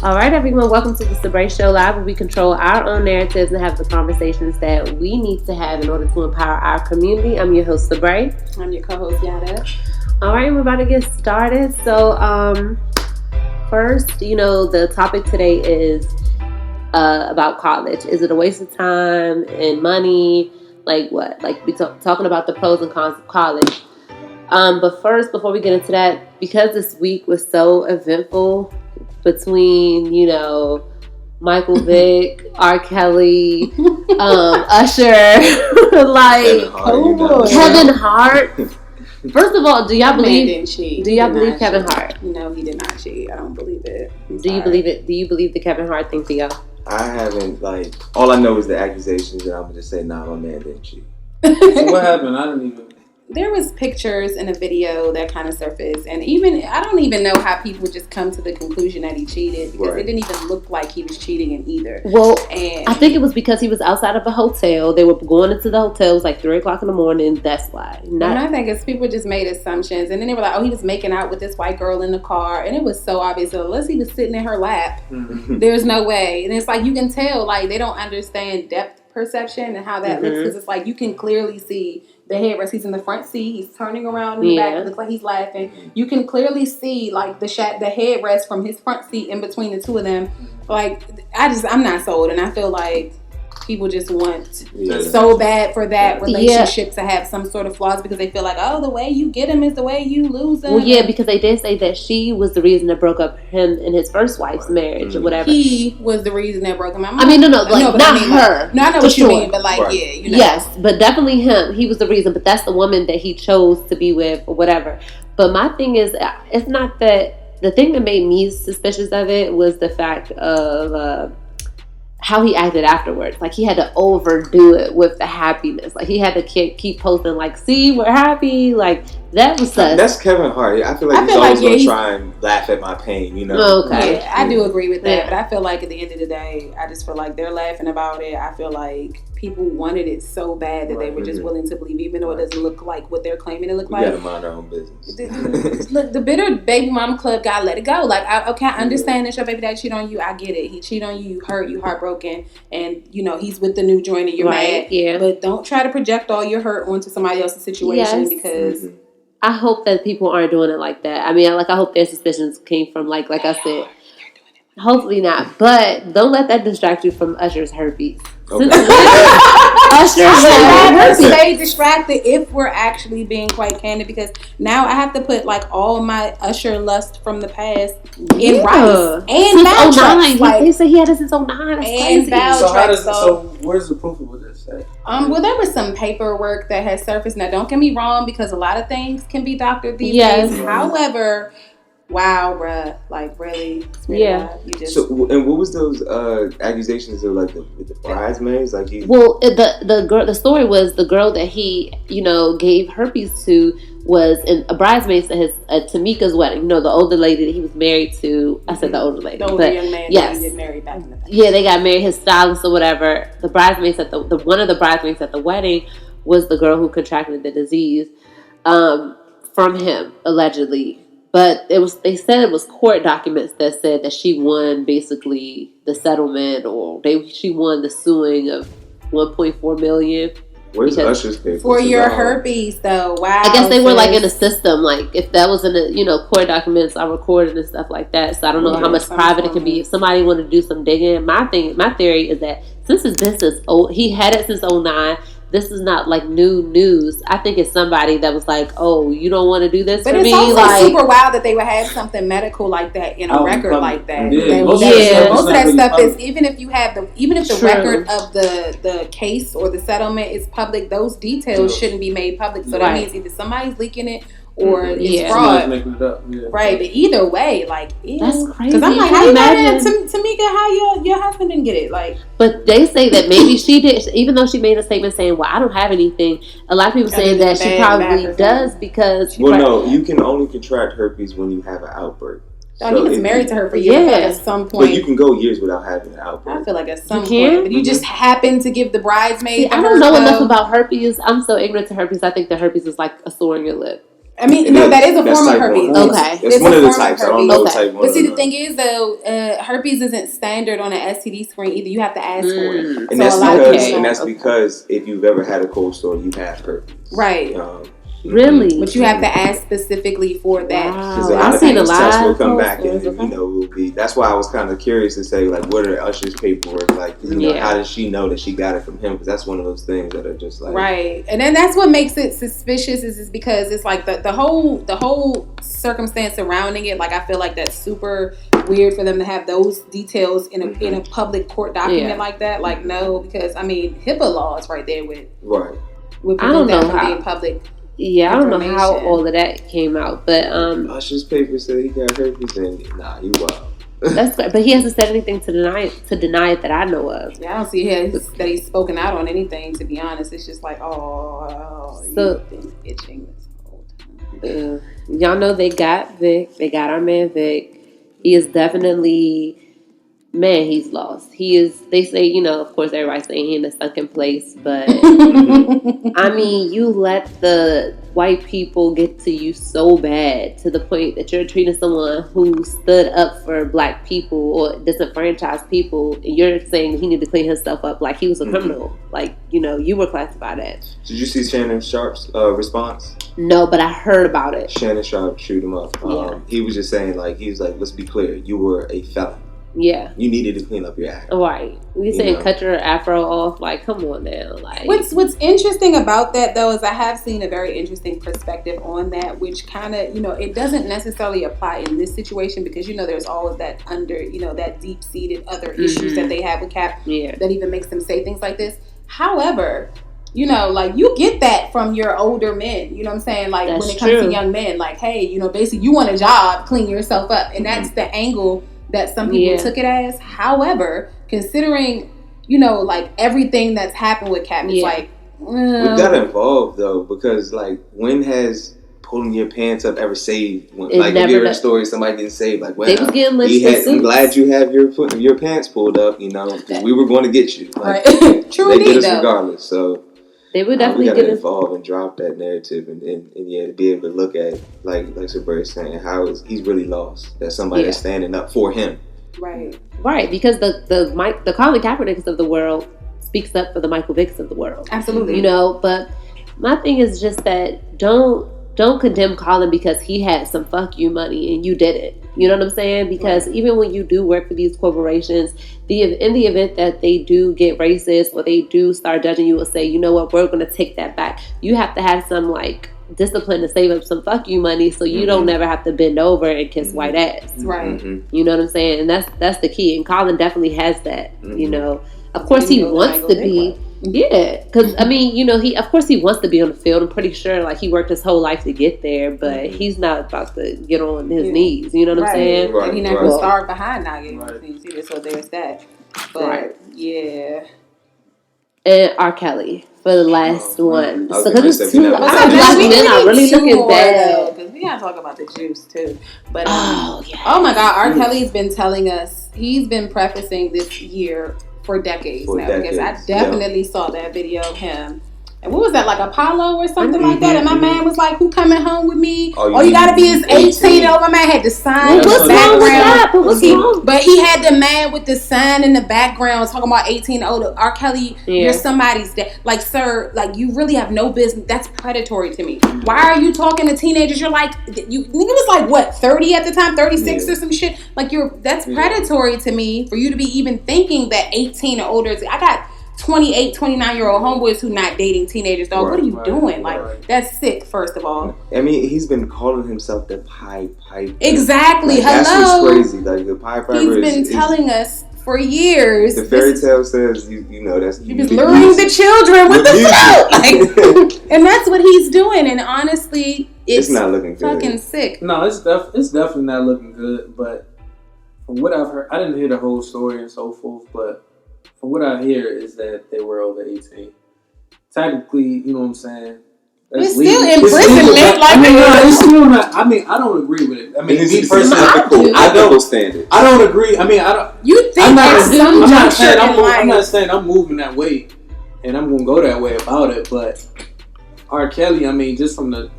All right, everyone, welcome to the Sabre Show Live, where we control our own narratives and have the conversations that we need to have in order to empower our community. I'm your host, Sabre. I'm your co-host, Yada. All right, we're about to get started. So, first, the topic today is about college. Is it a waste of time and money? Like what? Like we talking about the pros and cons of college. But first, before we get into that, because this week was so eventful between, Michael Vick, R. Kelly, Usher, Kevin Hart. First of all, do y'all believe Kevin Hart? No, he did not cheat. I don't believe it. Do you believe it? Do you believe the Kevin Hart thing, Theo? I haven't, all I know is the accusations, and I'm going to just say, nah, my man didn't cheat. So what happened? I didn't even... There was pictures and a video that kind of surfaced, and I don't even know how people just come to the conclusion that he cheated, because it didn't even look like he was cheating in either. Well, I think it was because he was outside of a hotel. They were going into the hotel. It was like 3 o'clock in the morning. That's why. And I think it's people just made assumptions, and then they were like, "Oh, he was making out with this white girl in the car," and it was so obvious. So unless he was sitting in her lap, there's no way. And it's like you can tell, like they don't understand depth perception and how that looks, because it's like you can clearly see the headrest. He's in the front seat. He's turning around in the back. It looks like he's laughing. You can clearly see like the headrest from his front seat in between the two of them. Like I'm not sold, and I feel like people just want so bad for that relationship to have some sort of flaws, because they feel like, oh, the way you get him is the way you lose him. Well, yeah, because they did say that she was the reason that broke up him and his first wife's marriage or whatever. He was the reason that broke him up. I mean, no, not her. No, I know what you mean, but Yes, but definitely him. He was the reason, but that's the woman that he chose to be with or whatever. But my thing is, it's not that. The thing that made me suspicious of it was the fact of how he acted afterwards. Like, he had to overdo it with the happiness. Like, he had to keep posting, like, see, we're happy. Like, that was sus. That's Kevin Hart. I feel like he's always going to try and laugh at my pain, Okay. Yeah, I do agree with that. But I feel like at the end of the day, I just feel like they're laughing about it. I feel like people wanted it so bad that they were just willing to believe, even though it doesn't look like what they're claiming it look like. We got to mind our own business. Look, the bitter baby mama club got to let it go. Like, I understand that your baby dad cheat on you. I get it. He cheat on you. You hurt. You heartbroken. And, he's with the new joint and you're mad. Yeah. But don't try to project all your hurt onto somebody else's situation, because... I hope that people aren't doing it like that. I mean, I hope their suspicions came from, like I said, hopefully not. But don't let that distract you from Usher's herpes. Okay. Usher's stay distracted if we're actually being quite candid, because now I have to put like all my Usher lust from the past in rice and backtracks. Like, they say he had it since 09. That's crazy. So where's the proof of what this say? Well, there was some paperwork that has surfaced. Now, don't get me wrong, because a lot of things can be doctored these days. However, wow, bruh, like really? Yeah. So, and what was those accusations of, like, with the bridesmaids? Like, well, the story was the girl that he, gave herpes to was a bridesmaid at Tamika's wedding. The older lady that he was married to. I said the older lady. The older young man that he did marry back in the past. Yeah, they got married. His stylist or whatever. The bridesmaids one of the bridesmaids at the wedding was the girl who contracted the disease from him, allegedly. But they said it was court documents that said that she won basically the settlement, or she won the suing of $1.4 million. Where's Usher's paper? For your herpes, though. Wow. I guess they were like in a system. Like, if that was in the court documents, I recorded and stuff like that. So I don't know how much private it can be. If somebody wanted to do some digging, my theory is that since it's been since he had it since 2009. This is not like new news. I think it's somebody that was like, "Oh, you don't want to do this for me." But it's also super wild that they would have something medical like that in a record like that. Most of that stuff is even if the record of the case or the settlement is public, those details shouldn't be made public. So that means either somebody's leaking it or it's fraud. Making it up. Yeah. Right, but either way, like, ew. That's crazy. Because I'm like, how you mad at Tamika? How your husband didn't get it? Like, but they say that maybe she did, even though she made a statement saying, "Well, I don't have anything." A lot of people saying that she probably does because. No, you can only contract herpes when you have an outbreak. So he was married to her for years. Like at some point, but you can go years without having an outbreak. I feel like at some point, but you just happen to give the bridesmaid. I don't know enough about herpes. I'm so ignorant to herpes. I think the herpes is like a sore on your lip. I mean, no, that is a form of herpes. Okay. It's one of the types. I don't know what type. But see, the thing is, though, herpes isn't standard on an STD screen either. You have to ask for it. And that's because if you've ever had a cold sore, you have herpes. Right. Really? But you have to ask specifically for that. Wow. I've seen a lot. Tests will come back and will be. That's why I was kind of curious to say, like, what are Usher's paperwork like? You know, how does she know that she got it from him? Because that's one of those things that are just like right. And then that's what makes it suspicious is because it's like the whole circumstance surrounding it. Like, I feel like that's super weird for them to have those details in a public court document like that. Like, no, because I mean, HIPAA laws right there with I don't know how being public. Yeah, I don't know how all of that came out, but Usher's paper said he got herpes, and he wild. That's but he hasn't said anything to deny it that I know of. Yeah, I don't see that he's spoken out on anything. To be honest, it's just like, so you've been itching this whole time. Y'all know they got Vic. They got our man Vic. He is definitely. Man, he's lost. He is, they say, you know, of course, everybody's saying he in a sunken place, but I mean, you let the white people get to you so bad to the point that you're treating someone who stood up for black people or disenfranchised people, and you're saying he need to clean himself up like he was a criminal. Like, you know, you were classified as. Did you see Shannon Sharp's response? No, but I heard about it. Shannon Sharp shoot him up. He was just saying, like, he was like, let's be clear, you were a felon. Yeah. You needed to clean up your act. Right. We saying cut your afro off. Like, come on now. Like, what's interesting about that, though, is I have seen a very interesting perspective on that, which kind of, you know, it doesn't necessarily apply in this situation because, you know, there's always that that deep-seated other issues that they have with Cap that even makes them say things like this. However, you know, like, you get that from your older men, you know what I'm saying? Like, when it comes to young men, like, hey, you know, basically you want a job, clean yourself up. And that's the angle that some people took it as. However, considering, you know, like, everything that's happened with Cap, it's like... We got involved, though, because, like, when has pulling your pants up ever saved? Like, if you hear a story, somebody getting saved, like, well, they was getting lynched. I'm glad you have your pants pulled up, you know, because we were going to get you. Like, True they indeed, get us regardless, so... They would definitely get involved and drop that narrative and to be able to look at like Sabrina's saying how he's really lost. That somebody that's standing up for him. Right, because the Colin Kaepernicks of the world speaks up for the Michael Vicks of the world. Absolutely. You know, but my thing is just that don't condemn Colin because he had some fuck you money and you didn't. You know what I'm saying? Because even when you do work for these corporations, in the event that they do get racist or they do start judging you and say, you know what, we're going to take that back. You have to have some like discipline to save up some fuck you money so you don't never have to bend over and kiss white ass. Right. You know what I'm saying? And that's the key. And Colin definitely has that. You know, of course he wants to be. Yeah, because I mean, you know, he wants to be on the field. I'm pretty sure, like, he worked his whole life to get there, but he's not about to get on his knees. You know what I'm saying? Right. And he's not going to starve behind not getting on his knees either. So there's that. But yeah. And R. Kelly for the last one. So because it's two black men are really looking bad. Because we gotta talk about the juice too. But oh my God, R. Kelly's been telling us. He's been prefacing this year for decades now. Because I definitely saw that video of him. And what was that, like Apollo or something like that? And my man was like, who coming home with me? Oh, you gotta be his 18. Oh, my man had the sign in the background. But he had the man with the sign in the background talking about 18 and older. R. Kelly, you're somebody's dad. Like, sir, like, you really have no business. That's predatory to me. Why are you talking to teenagers? You're like, you was like, what, 30 at the time? 36 or some shit? Like, that's predatory to me for you to be even thinking that 18 or older. I got 28, 29-year-old homeboys who not dating teenagers, dog. What are you doing? Like, that's sick, first of all. I mean, he's been calling himself the Pied Piper. Exactly. Like, that's what's crazy. Like, the Pied Piper he's been telling us for years. The fairy tale says, you know, that's... He was luring the children with the fruit. Like, and that's what he's doing. And honestly, it's not looking good. Fucking sick. No, it's definitely not looking good. But from what I've heard, I didn't hear the whole story and so forth, but from what I hear is that they were over 18. Technically, you know what I'm saying? It's still imprisonment. It's still not. I mean, I don't agree with it. I mean, me personally, I double standard. I don't agree. I mean, I don't. You think I'm not saying I'm moving that way, and I'm gonna go that way about it. But R. Kelly, I mean, just from the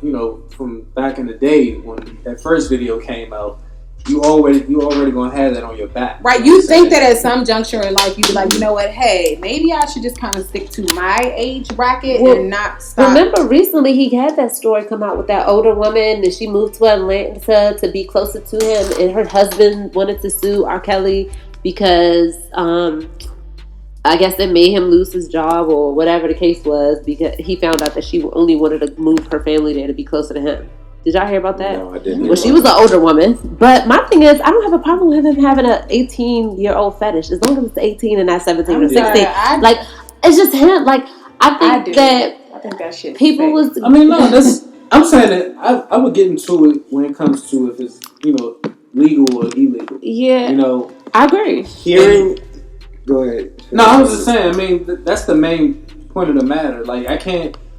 from back in the day when that first video came out, you already gonna have that on your back. Right. You think that at some juncture in life, you'd be like, you know what? Hey, maybe I should just kind of stick to my age bracket and not stop. Remember, recently he had that story come out with that older woman, and she moved to Atlanta to be closer to him, and her husband wanted to sue R. Kelly because I guess it made him lose his job or whatever the case was, because he found out that she only wanted to move her family there to be closer to him. Did y'all hear about that? No, I didn't. Well, she was an older woman. But my thing is, I don't have a problem with him having an 18-year-old fetish, as long as it's 18 and not 17 or 16. Like, it's just him. Like, I think that shit people was... I mean, no, I'm saying that I would get into it when it comes to if it's, legal or illegal. Yeah. I agree. Go ahead. No, I was just saying, I mean, that's the main point of the matter. Like,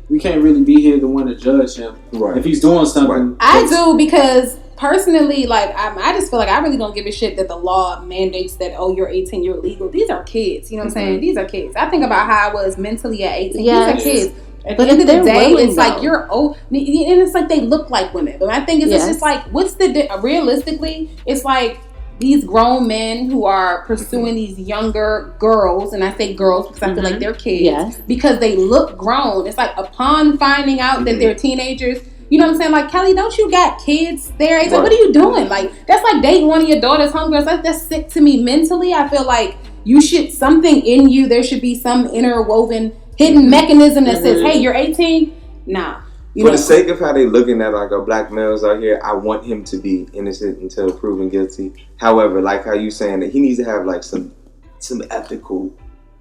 we can't really be here the one to judge him. Right. If he's doing something. Right. I do, because personally, like, I just feel like I really don't give a shit that the law mandates that, oh, you're 18, you're legal. These are kids. You know what I'm saying? These are kids. I think about how I was mentally at 18. Yes. These are kids. At the end of the day, it's like you're old, and it's like they look like women. But my thing is, it's just like, what's realistically, it's like, these grown men who are pursuing these younger girls, and I say girls because I feel like they're kids, because they look grown. It's like upon finding out that they're teenagers, you know what I'm saying? Like, Kelly, don't you got kids there? It's like, what are you doing? Like, that's like dating one of your daughter's homegirls. That's sick to me mentally. I feel like something in you, there should be some interwoven hidden mechanism that says, hey, you're 18? Nah. For the sake of how they looking at like our black males out here, I want him to be innocent until proven guilty. However, like how you saying that he needs to have like some ethical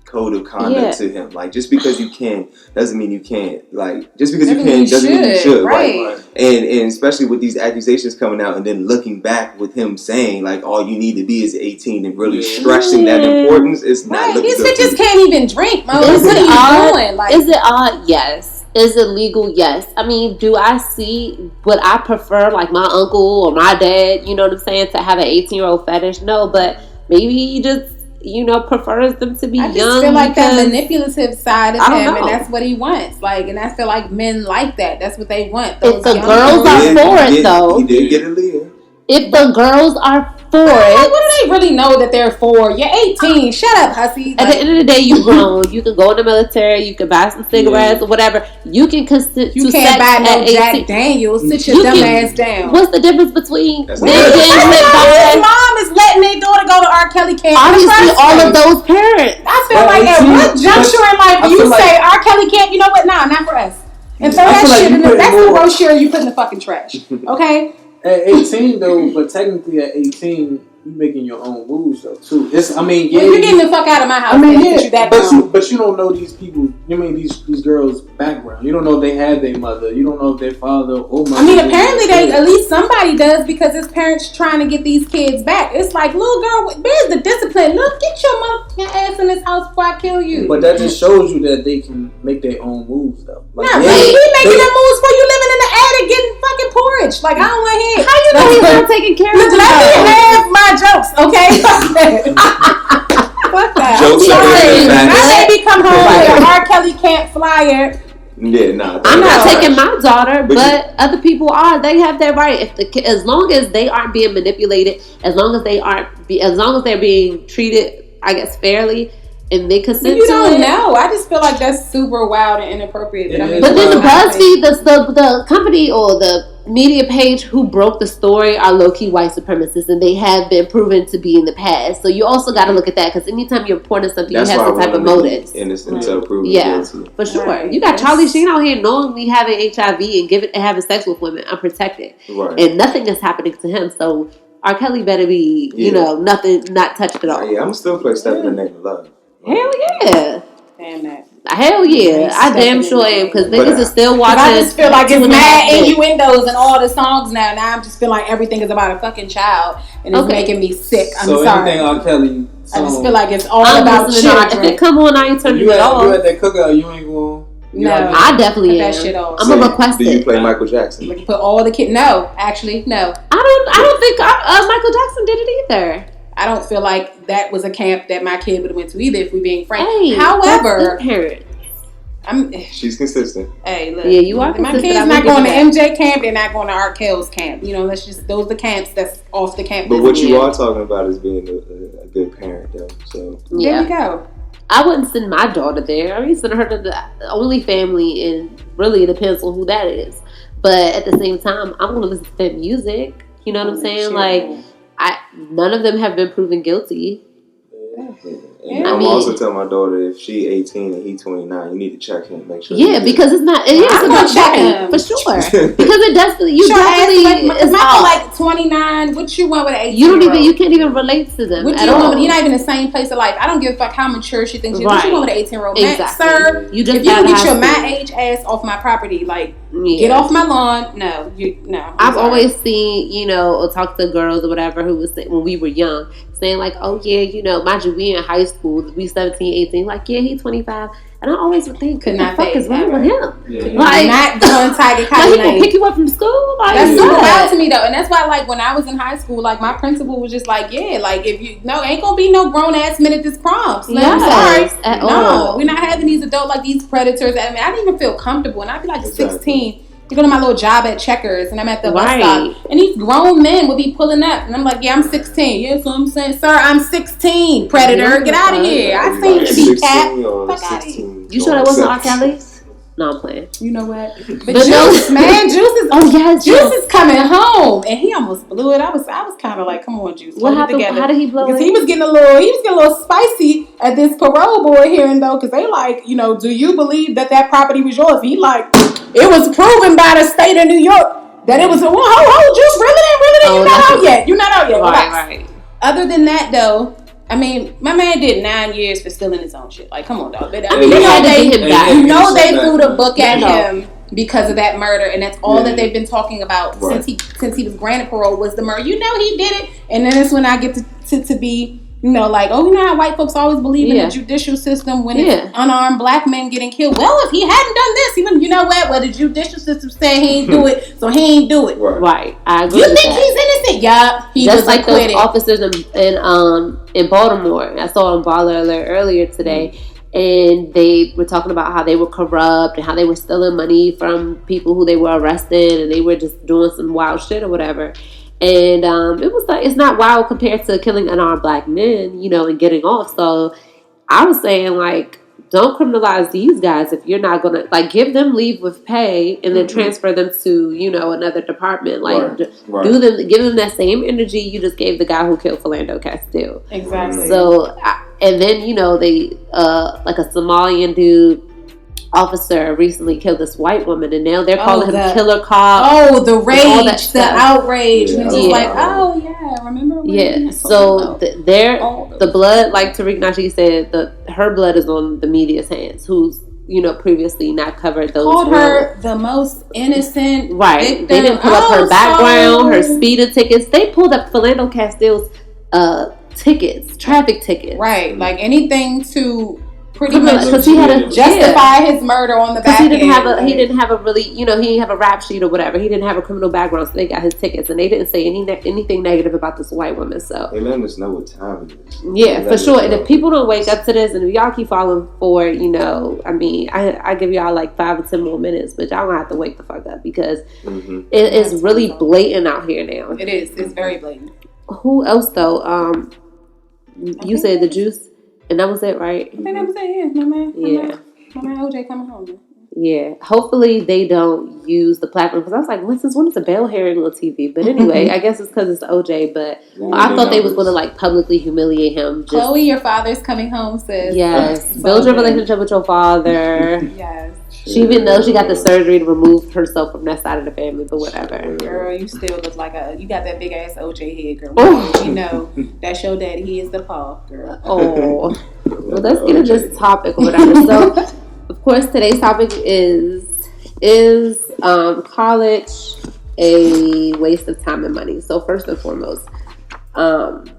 code of conduct to him. Like, just because you can doesn't mean you can't. Like, just because you can doesn't mean you should. Right. And especially with these accusations coming out and then looking back with him saying like all you need to be is 18 and really stressing that importance, it's not looking these good. These bitches can't even drink. What are you doing? Like, is it odd? Yes. Is it legal? Yes. I mean, do I see, would I prefer like my uncle or my dad, you know what I'm saying, to have an 18-year-old fetish? No, but maybe he just, prefers them to be young. I just feel like that manipulative side of him, and that's what he wants. Like, and I feel like men like that. That's what they want. If the girls are for it, though. He did get a Leah. If the girls are for it. What do they really know that they're for? You're 18. Shut up, hussy. At the end of the day, you grown. You can go in the military. You can buy some cigarettes or whatever. You can consent to sex. You can't buy no Jack Daniels. Sit your dumb ass down. What's the difference between his mom is letting their daughter go to R. Kelly camp? Obviously, all of those parents. I feel like at what juncture in life do you say R. Kelly camp? You know what? Nah, not for us. And throw that shit in that's the brochure you put in the fucking trash. Okay? At 18 though, but technically at 18, you making your own moves though too. You're getting the fuck out of my house. But you don't know these people. These girls' background. You don't know if they had their mother. You don't know if their father or mother. Apparently at least somebody does, because his parents trying to get these kids back. It's like, little girl, where's the discipline? Look, get your motherfucking ass in this house before I kill you. But that just shows you that they can make their own moves though. Like, he making the moves for you living in the attic getting fucking porridge. Like, I don't want to hear. How you know he's not taking care of you? Let me have my jokes, okay? Fuck that. Jokes I'm sorry. My baby come home with an R. Kelly camp flyer. Yeah, nah. I'm not taking my daughter, but other people are. They have that right. As long as they aren't being manipulated, as long as they're being treated, I guess, fairly, and they consent to it. You don't know. I just feel like that's super wild and inappropriate. But then the BuzzFeed, the company or the media page who broke the story are low-key white supremacists, and they have been proven to be in the past. So you also got to look at that, because anytime you're reporting something, you have some type of motives. Innocent until proven guilty. For sure. Right. You got Charlie Sheen out here knowingly having HIV and having sex with women unprotected, and nothing is happening to him. So R. Kelly better be, nothing, not touched at all. Yeah, I'm still play Step in the Name of Love. Hell yeah. Damn that. Hell yeah. I damn sure am, because niggas are still watching. I just feel like it's mad innuendos in all the songs now. Now I just feel like everything is about a fucking child, and it's making me sick. I'm sorry. Anything R. Kelly I just feel like it's all about children. If it come on, I ain't turning it off. You at that cookout, you ain't going. No, I definitely am. That shit off. I'm gonna request it. Do you play Michael Jackson? Like, put all the kids. No, actually, no. I don't think Michael Jackson did it either. I don't feel like that was a camp that my kid would have went to either, if we're being frank. Hey, however, parents. She's consistent. Hey, look. Yeah, you are My consistent. kids not going to MJ camp. They're not going to Art Kell's camp. You know, those are the camps that's off the campus. But what you are talking about is being a good parent, though. So there you go. I wouldn't send my daughter there. I mean, send her to the only family, and really it depends on who that is. But at the same time, I'm going to listen to their music. You know what I'm saying? Like, none of them have been proven guilty. And I'm also telling my daughter, if she 18 and he 29, you need to check him, make sure. Yeah, because it's not. It is a good check for sure. Because it definitely, it's not like 29. What you want with an 18? You can't even relate to them at all. You're not even in the same place of life. I don't give a fuck how mature she thinks she is. What you want with an 18-year-old? Exactly. Sir, if you can get your my age ass off my property, like get off my lawn. No. I've always seen, or talked to girls or whatever who was saying when we were young, saying like, oh yeah, mind you, we in high school, we 17, 18, like yeah, he's 25. And I always would think, what the fuck is wrong with him? Yeah. Like, not going Tiger County. Like, he can pick you up from school? Like, that's super wild to me, though. And that's why, like, when I was in high school, like, my principal was just like, yeah, like, if you, ain't gonna be no grown-ass men at this prom. So I'm sorry. At no, all. We're not having these adult, like, these predators. I mean, I didn't even feel comfortable. And I'd be, like, 16. You go to my little job at Checkers, and I'm at the bus stop, and these grown men would be pulling up, and I'm like, yeah, I'm 16. Yeah, so I'm saying, sir, I'm 16, predator. Get out of here. I seen you, cat. Fuck out of here. You sure that wasn't R. Kelly? No, I'm playing. You know what? But Juice, man, Juice is Juice is coming home, and he almost blew it. I was kind of like, come on, Juice. What happened? How did he blow it? Because he was getting a little spicy at this parole board hearing though, because they like, do you believe that property was yours? He like, it was proven by the state of New York that it was. Juice, really? You're not out yet. Right. Other than that, though. I mean, my man did 9 years for stealing his own shit. Like, come on, dog. But, they threw the book at him because of that murder, and that's all that they've been talking about since he was granted parole was the murder. He did it, and then it's when I get to be, like, oh, how white folks always believe in the judicial system when it's unarmed black men getting killed. Well, if he hadn't done this, even well, the judicial system said he ain't do it, so he ain't do it. Right. I agree. You think he's innocent? Yeah, he just was like acquitted. those officers in Baltimore. I saw on Baller Alert earlier today. And they were talking about how they were corrupt and how they were stealing money from people who they were arrested, and they were just doing some wild shit or whatever. And it was like, it's not wild compared to killing unarmed black men, and getting off. So I was saying, like, don't criminalize these guys if you're not gonna, like, give them leave with pay and then transfer them to, another department. Like, give them that same energy you just gave the guy who killed Philando Castile. Exactly. So, and then they like a Somalian dude officer recently killed this white woman, and now they're calling him killer cop. Oh, the rage, the outrage. And it's just like, remember when so the blood, like Tariq Nasheed said, her blood is on the media's hands, who's previously not covered those. Called her the most innocent victim. They didn't pull up her background, her speeding tickets. They pulled up Philando Castile's traffic tickets. Right, like anything to pretty much because he had to justify his murder on the back. He didn't have a really, he didn't have a rap sheet or whatever. He didn't have a criminal background, so they got his tickets, and they didn't say anything negative about this white woman. So they let us know what time it is. Yeah, for sure. And if people don't wake up to this, and if y'all keep falling for it, I mean, I give y'all like 5 or 10 more minutes, but y'all gonna have to wake the fuck up because it is really blatant out here now. It is. It's very blatant. Who else though? You said the Juice. And that was it, right? I think that was it, my man. My man OJ coming home. Yeah. Hopefully they don't use the platform. Because I was like, since when is the bail hearing on TV? But anyway, I guess it's because it's OJ. But I thought they was going to like publicly humiliate him. Chloe, your father's coming home, sis. Yes. Build your relationship with your father. Yes. She even though she got the surgery to remove herself from that side of the family, but whatever. Girl, you still look like you got that big ass OJ head, girl. Oh. That's your daddy. He is the Paul, girl. Oh. Well, let's get into this topic or whatever. So, of course, today's topic is college a waste of time and money? So, first and foremost, let's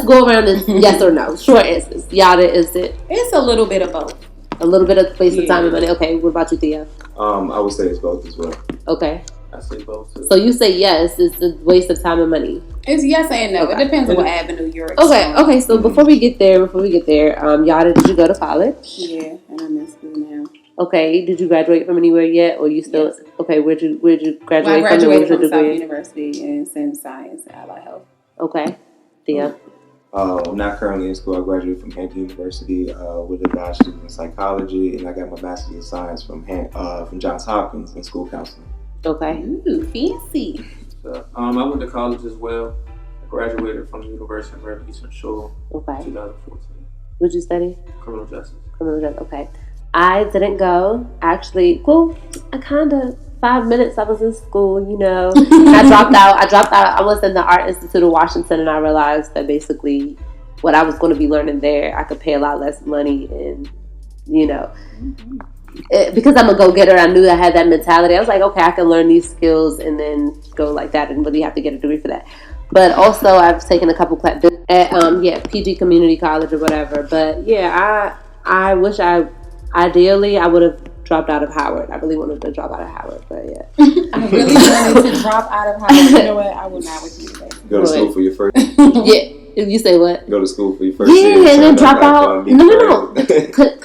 go around and yes or no. Short answers. Yada, is it? It's a little bit of both. A little bit of waste of time and money. Okay, what about you, Thea? I would say it's both as well. Okay. I say both too. So you say yes, it's a waste of time and money. It's yes and no. Okay. It depends on what avenue you're exploring. Okay. So before we get there, y'all, did you go to college? Yeah, and I'm in school now. Okay. Did you graduate from anywhere yet, or you still? Yes. Okay. Where'd you graduate Well, I from? graduated from South University in STEM Science and Allied Health. Okay. Thea. I'm not currently in school. I graduated from Hampton University with a bachelor's in psychology, and I got my master's in science from Johns Hopkins in school counseling. Okay. Ooh, fancy. So, I went to college as well. I graduated from the University of Maryland Eastern Shore in 2014. What'd you study? Criminal justice. Okay. I didn't go. Actually, well, I kind of 5 minutes I was in school, you know. I dropped out. I was in the Art Institute of Washington, and I realized that basically what I was going to be learning there, I could pay a lot less money, and you know, because I'm a go-getter, I knew I had that mentality. I was like, okay, I can learn these skills and then go like that, and really have to get a degree for that. But also, I've taken a couple classes at PG Community College or whatever. But yeah, I wish ideally I would have dropped out of Howard. I really wanted to drop out of Howard, but yeah. I really wanted to drop out of Howard. You know what? I will not with you today. Go to school for your first. Yeah. You say what? Go to school for your first year. Yeah, and then drop out. No.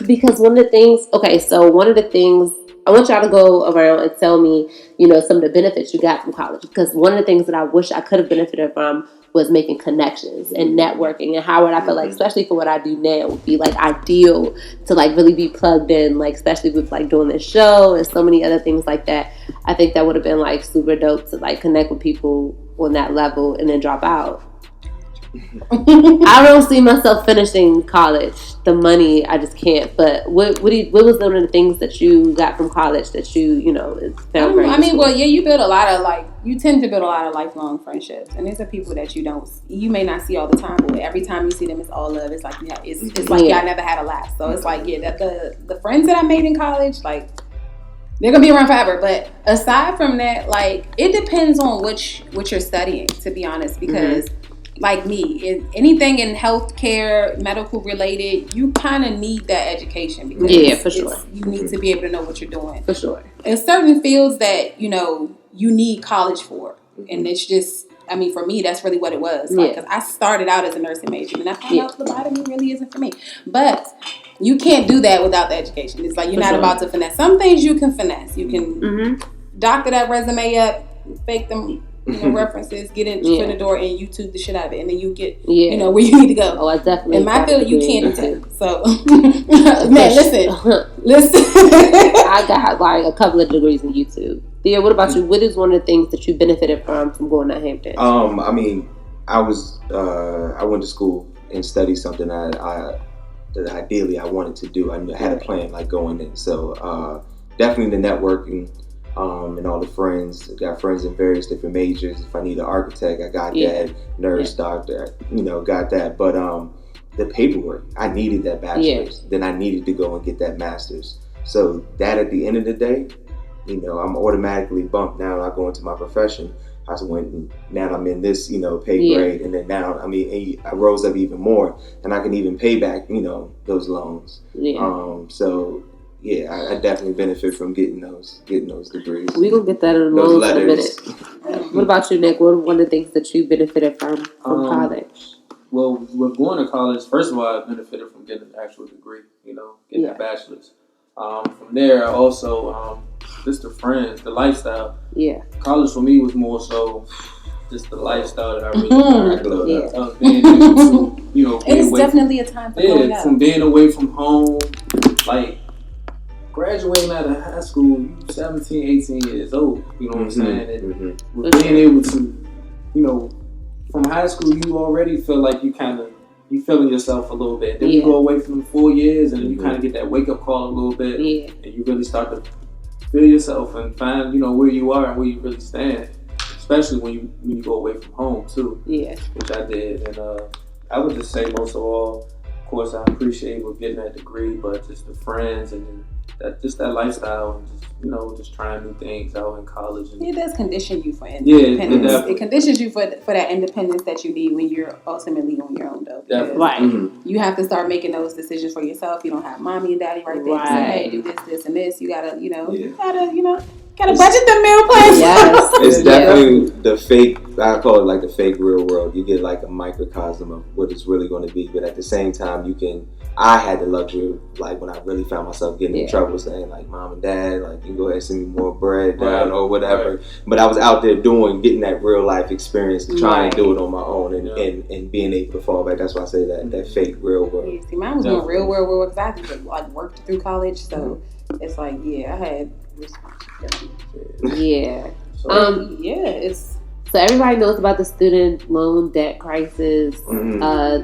Because one of the things. Okay, so one of the things I want y'all to go around and tell me, you know, some of the benefits you got from college. Because one of the things that I wish I could have benefited from was making connections and networking. And Howard, I feel like, especially for what I do now, would be like ideal to like really be plugged in, like especially with like doing this show and so many other things like that. I think that would have been like super dope to like connect with people on that level and then drop out. I don't see myself finishing college. The money, I just can't. But what was one of the things that you got from college that you found very useful? Well, yeah, you tend to build a lot of lifelong friendships, and these are people that you may not see all the time, but every time you see them, it's all love. It's like it's like y'all never had a laugh. So it's like that the friends that I made in college, like they're gonna be around forever. But aside from that, like it depends on what you're studying, to be honest, because. Like me, anything in healthcare, medical related, you kind of need that education because for sure. You need to be able to know what you're doing. For sure. In certain fields that, you need college for. And it's just, I mean, for me, that's really what it was. Because I started out as a nursing major and I found out phlebotomy really isn't for me. But you can't do that without the education. It's like you're not about to finesse. Some things you can finesse. You can doctor that resume up, fake them. References, get in through the door, and YouTube the shit out of it, and then you get, where you need to go. Oh, I definitely. In my field, you can't do that. So, man, listen. I got like a couple of degrees in YouTube. Thea, what about you? What is one of the things that you benefited from going to Hampton? I mean, I went to school and studied something that ideally I wanted to do. I had a plan like going in, so definitely the networking. And all the friends, I got friends in various different majors. If I need an architect, I got that. Nurse, doctor, got that. But the paperwork, I needed that bachelor's. Then I needed to go and get that master's. So that at the end of the day, I'm automatically bumped. Now I go into my profession. I went and now I'm in this, pay grade. And then now, I rose up even more. And I can even pay back, those loans. So... Yeah, I definitely benefit from getting those degrees. We gonna get that in a minute. What about you, Nick? What are one of the things that you benefited from college? Well, with going to college, first of all, I benefited from getting an actual degree. Getting a bachelor's. From there, also just the friends, the lifestyle. Yeah. College for me was more so just the lifestyle that I really liked. Being able to, it's definitely a time for growing up. From being away from home, like. Graduating out of high school, 17, 18 years old, you know what I'm saying? And with being able to, from high school, you already feel like you feeling yourself a little bit. Then you go away from 4 years and you kind of get that wake up call a little bit. Yeah. And you really start to feel yourself and find, where you are and where you really stand. Especially when you go away from home too. Yeah. Which I did. And I would just say most of all, of course, I appreciate with getting that degree, but just the friends and that lifestyle and just trying new things out in college. And it does condition you for independence. It conditions you for that independence that you need when you're ultimately on your own, though. Right. You have to start making those decisions for yourself. You don't have mommy and daddy right there to say, hey, do this, and this. You gotta, Gotta budget the meal plans. Yes. It's definitely the fake. I call it like the fake real world. You get like a microcosm of what it's really going to be, but at the same time, you can. I had the luxury, like when I really found myself getting in trouble, saying like, "Mom and Dad, like, you can go ahead and send me more bread down or whatever." Right. But I was out there getting that real life experience, trying to do it on my own, and being able to fall back. That's why I say that fake real world. Yeah, see, mine was more real world because I had like worked through college, so it's like I had responsibility. Yeah. It's. So everybody knows about the student loan debt crisis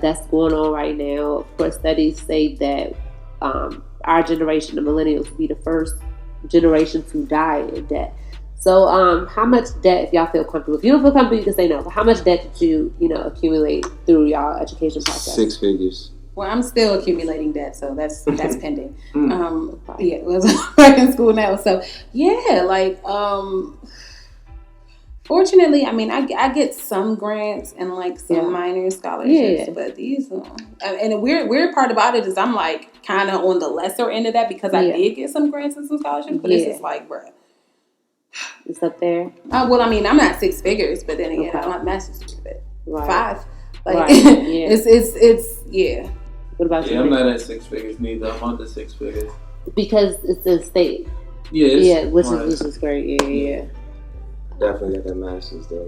that's going on right now. Of course, studies say that our generation, the millennials, will be the first generation to die in debt. So how much debt, if y'all feel comfortable? If you don't feel comfortable, you can say no. But how much debt did you accumulate through y'all education process? 6 figures. Well, I'm still accumulating debt, so that's pending. I was back in school now, so fortunately, I mean, I get some grants and like some minor scholarships, but these, and the weird part about it is I'm like kind of on the lesser end of that because I did get some grants and some scholarships, but it's just like, bruh. It's up there. Well, I mean, I'm not 6 figures, but then again, I'm not master's degree, but 5. Like, it's. What about you? I'm not at 6 figures neither. I'm under 6 figures because it's a state. Which is great. Yeah. Definitely got that master's though.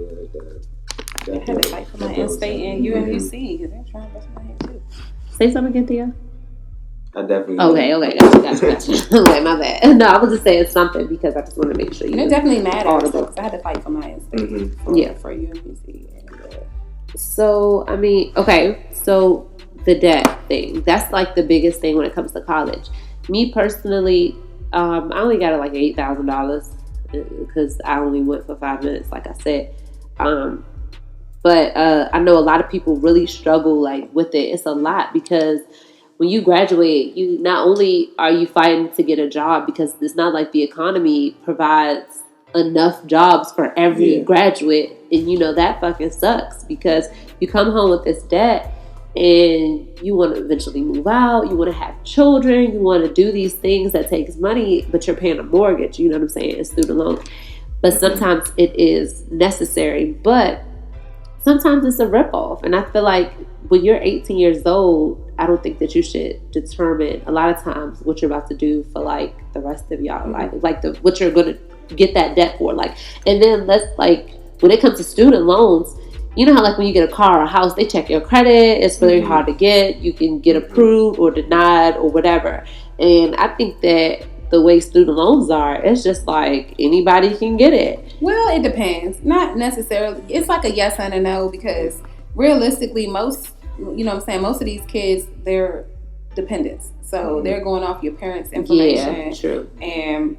I had to fight for my in-state and UMUC because they're trying to bust my head too. Say something again, Thea. I definitely. Okay, gotcha. Okay, my bad. No, I was just saying something because I just want to make sure you. And it definitely matters because I had to fight for my in-state. For UMUC. So I mean, okay, so the debt thing, that's like the biggest thing when it comes to college. Me personally, I only got like $8,000 because I only went for 5 minutes, like I said. But I know a lot of people really struggle like with it. It's a lot because when you graduate, you not only are you fighting to get a job because it's not like the economy provides enough jobs for every graduate, and that fucking sucks because you come home with this debt and you want to eventually move out, you want to have children, you want to do these things that takes money, but you're paying a mortgage, you know what I'm saying, it's student loan. But sometimes it is necessary, but sometimes it's a ripoff. And I feel like when you're 18 years old, I don't think that you should determine a lot of times what you're about to do for like the rest of y'all life, like what you're going to get that debt for. Like, and then when it comes to student loans, you know how like when you get a car or a house, they check your credit. It's very hard to get. You can get approved or denied or whatever. And I think that the way student loans are, it's just like anybody can get it. Well, it depends. Not necessarily. It's like a yes and a no because realistically, most of these kids, they're dependents. So they're going off your parents' information. Yeah, true. And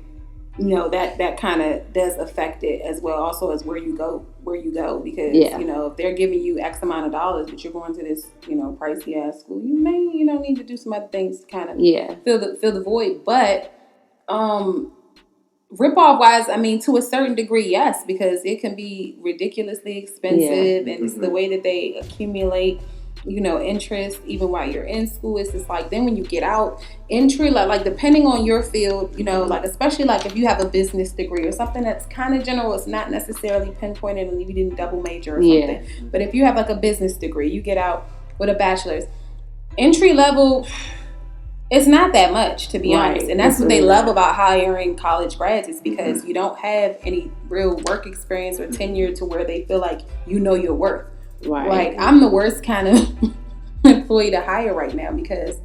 that kind of does affect it as well. Also, as where you go because if they're giving you X amount of dollars, but you're going to this pricey ass school, you may need to do some other things to kind of fill the void. But rip off wise, I mean, to a certain degree, yes, because it can be ridiculously expensive, and it's the way that they accumulate. Interest even while you're in school. It's just like then when you get out, entry like depending on your field, like especially like if you have a business degree or something that's kind of general, it's not necessarily pinpointed and you didn't double major or something. But if you have like a business degree, you get out with a bachelor's, entry level, it's not that much, to be honest. And that's what they love about hiring college grads is because you don't have any real work experience or tenure to where they feel like your worth. Right. Like I'm the worst kind of employee to hire right now because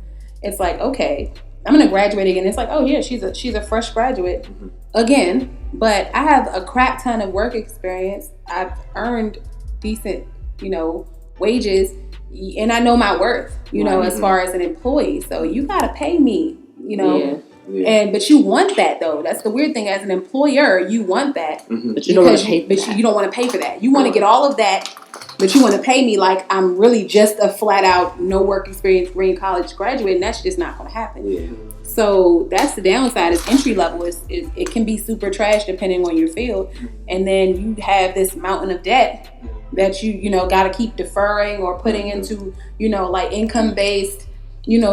it's like, okay, I'm gonna graduate again. It's like, oh yeah, she's a fresh graduate again, but I have a crap ton of work experience. I've earned decent, wages, and I know my worth, as far as an employee. So you gotta pay me, but you want that though. That's the weird thing. As an employer, you want that, but you don't want to pay. You don't want to pay for that. You want to get all of that. But you want to pay me like I'm really just a flat out no work experience green college graduate, and that's just not going to happen. Yeah. So that's the downside. Is entry level it can be super trash depending on your field, and then you have this mountain of debt that you got to keep deferring or putting into like income based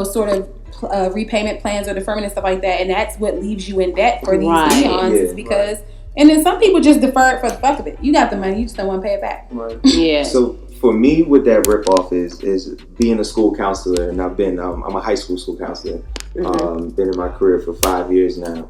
sort of repayment plans or deferment and stuff like that, and that's what leaves you in debt for these eons. Is because, and then some people just defer it for the fuck of it. You got the money, you just don't want to pay it back. Right. Yeah. So for me, what that ripoff is being a school counselor, and I've been I'm a high school counselor. Been in my career for 5 years now.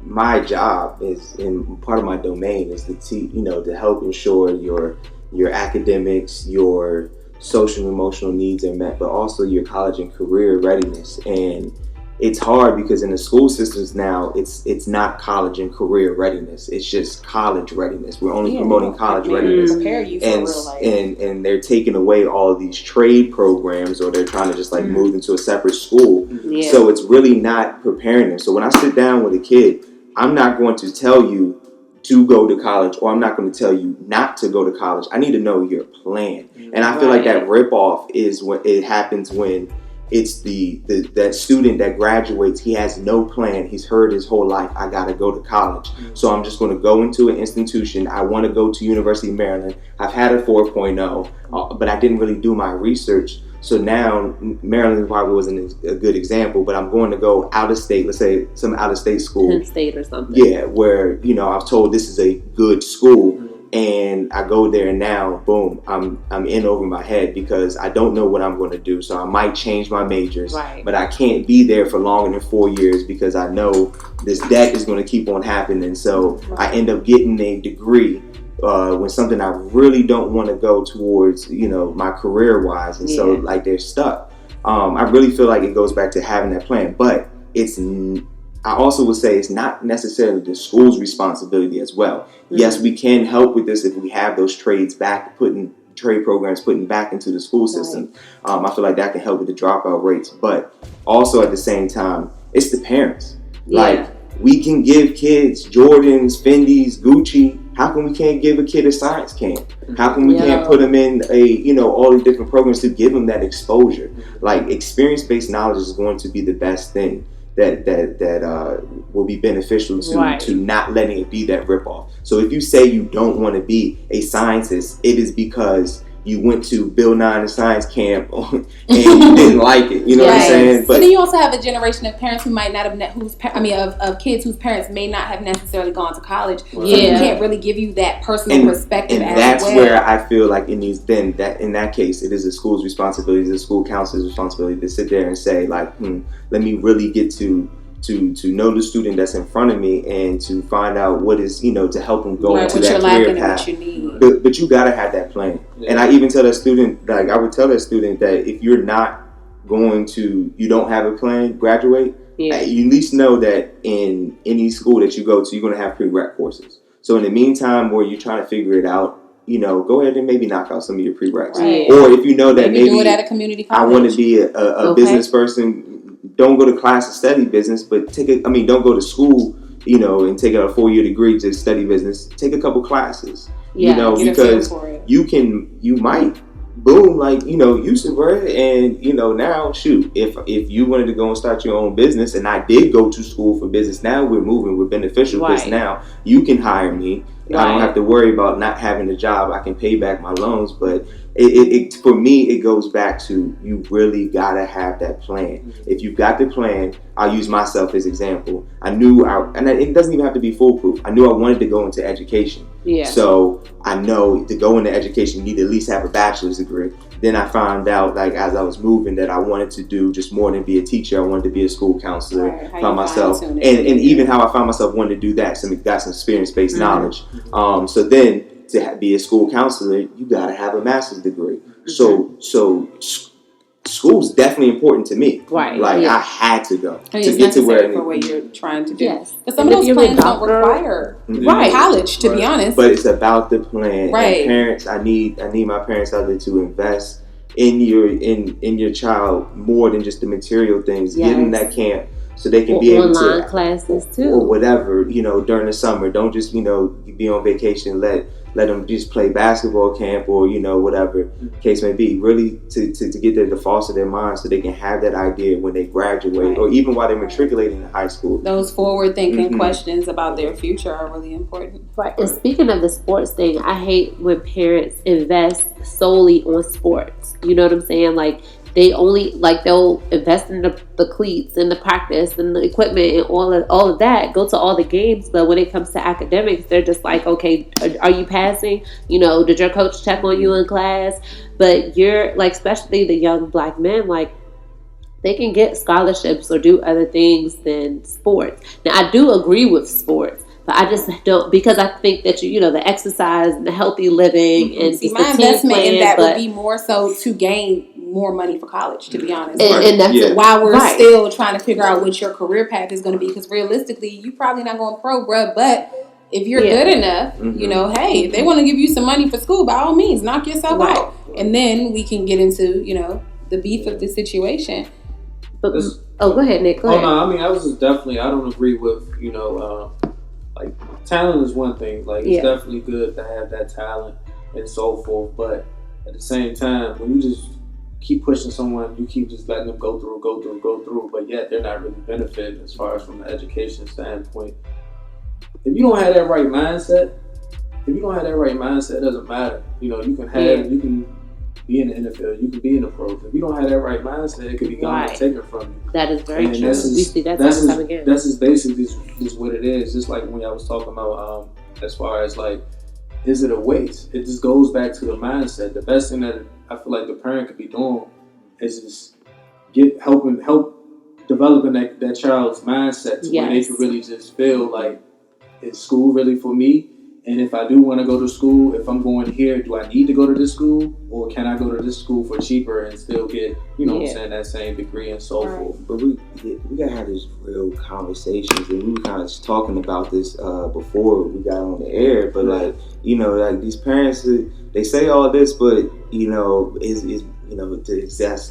My job is, and part of my domain is to help ensure your academics, your social and emotional needs are met, but also your college and career readiness. And it's hard because in the school systems now, it's not college and career readiness. It's just college readiness. We're only promoting college readiness. Prepare you for real life. And they're taking away all of these trade programs, or they're trying to just like move into a separate school. Yeah. So it's really not preparing them. So when I sit down with a kid, I'm not going to tell you to go to college, or I'm not going to tell you not to go to college. I need to know your plan. And I feel like that ripoff is when it happens, when it's that student that graduates. He has no plan. He's heard his whole life, I got to go to college. So I'm just going to go into an institution. I want to go to University of Maryland. I've had a 4.0, but I didn't really do my research. So now Maryland probably wasn't a good example, but I'm going to go out of state. Let's say some out of state school, Penn State or something. Yeah, where I was told this is a good school, and I go there and now, boom, I'm in over my head because I don't know what I'm going to do. So I might change my majors, but I can't be there for longer than 4 years because I know this debt is going to keep on happening. So I end up getting a degree. When something I really don't want to go towards, my career wise, and so like they're stuck. I really feel like it goes back to having that plan, but I also would say it's not necessarily the school's responsibility as well. Yes, we can help with this if we have those trade programs putting back into the school system. I feel like that can help with the dropout rates, but also at the same time, it's the parents. Like, we can give kids Jordans, Fendi's, Gucci. How come we can't give a kid a science camp? How come we can't put them in all these different programs to give them that exposure? Like, experience-based knowledge is going to be the best thing that will be beneficial to not letting it be that ripoff. So if you say you don't want to be a scientist, it is because you went to Bill Nye Science Camp and you didn't like it. You know what I'm saying? But then you also have a generation of parents who might not have of kids whose parents may not have necessarily gone to college. So you can't really give you that personal perspective. And that's where I feel like in that case, it is the school's responsibility, the school counselor's responsibility to sit there and say, like, let me really get to know the student that's in front of me and to find out what is, to help them go into that career path. But you gotta have that plan. And I even tell that student, like I would tell that student that if you're not you don't have a plan, graduate, you at least know that in any school that you go to, you're gonna have prereq courses. So in the meantime, where you're trying to figure it out, go ahead and maybe knock out some of your prereqs. Or if you know that maybe do it at a community college. I want to be a business person. Don't go to class to study business, but don't go to school, and take a 4-year degree to study business. Take a couple classes, because you might boom, like, Yusuf, right? And, now, shoot, if you wanted to go and start your own business, and I did go to school for business, now we're beneficial because now you can hire me. I don't have to worry about not having a job. I can pay back my loans, but it for me, it goes back to you really gotta have that plan. If you've got the plan, I'll use myself as example. I knew and it doesn't even have to be foolproof. I knew I wanted to go into education. So I know to go into education, you need to at least have a bachelor's degree. Then I found out, like, as I was moving, that I wanted to do just more than be a teacher. I wanted to be a school counselor. Found myself, and even how I found myself wanting to do that. Got some experience-based knowledge. So then to be a school counselor, you got to have a master's degree. So school's definitely important to me. I had to go to get to where for what you're trying to do. But some of those plans don't require college, to be honest. But it's about the plan. And parents, I need my parents out there to invest in your child more than just the material things. Get in that camp so they can be able to online classes too, or whatever, during the summer. Don't just be on vacation. Let them just play basketball camp or, whatever case may be. Really to get them to foster their minds so they can have that idea when they graduate or even while they're matriculating in high school. Those forward-thinking questions about their future are really important. And speaking of the sports thing, I hate when parents invest solely on sports. You know what I'm saying? Like, they only like they'll invest in the cleats and the practice and the equipment and all of that, go to all the games, but when it comes to academics, they're just like, okay, are you passing? Did your coach check on you in class? But you're like, especially the young Black men, like they can get scholarships or do other things than sports. Now I do agree with sports, but I just don't, because I think that the exercise and the healthy living and see, my investment in that would be more so to gain more money for college, to be honest. And that's while we're still trying to figure out what your career path is going to be, because realistically, you probably not going pro, bruh, but if you're good enough, hey, if they want to give you some money for school, by all means, knock yourself out. And then we can get into, the beef of the situation. But, go ahead, Nick. Go ahead. No, I mean, I don't agree with, like, talent is one thing. Like, it's definitely good to have that talent and so forth. But at the same time, when you just keep pushing someone, you keep just letting them go through, but yet they're not really benefiting as far as from the education standpoint. If you don't have that right mindset, it doesn't matter. You can be in the NFL, you can be in the pros. If you don't have that right mindset, it could be gone and taken from you. That is very true. We see that time again. That's just basically just what it is. Just like when I was talking about, as far as like, is it a waste? It just goes back to the mindset. The best thing that I feel like the parent could be doing is just help developing that child's mindset to where they can really just feel like, is school really for me? And if I do want to go to school, if I'm going here, do I need to go to this school? Or can I go to this school for cheaper and still get, that same degree and so forth? But we got to have these real conversations. And we were kind of just talking about this before we got on the air. But like these parents, they say all this, but, to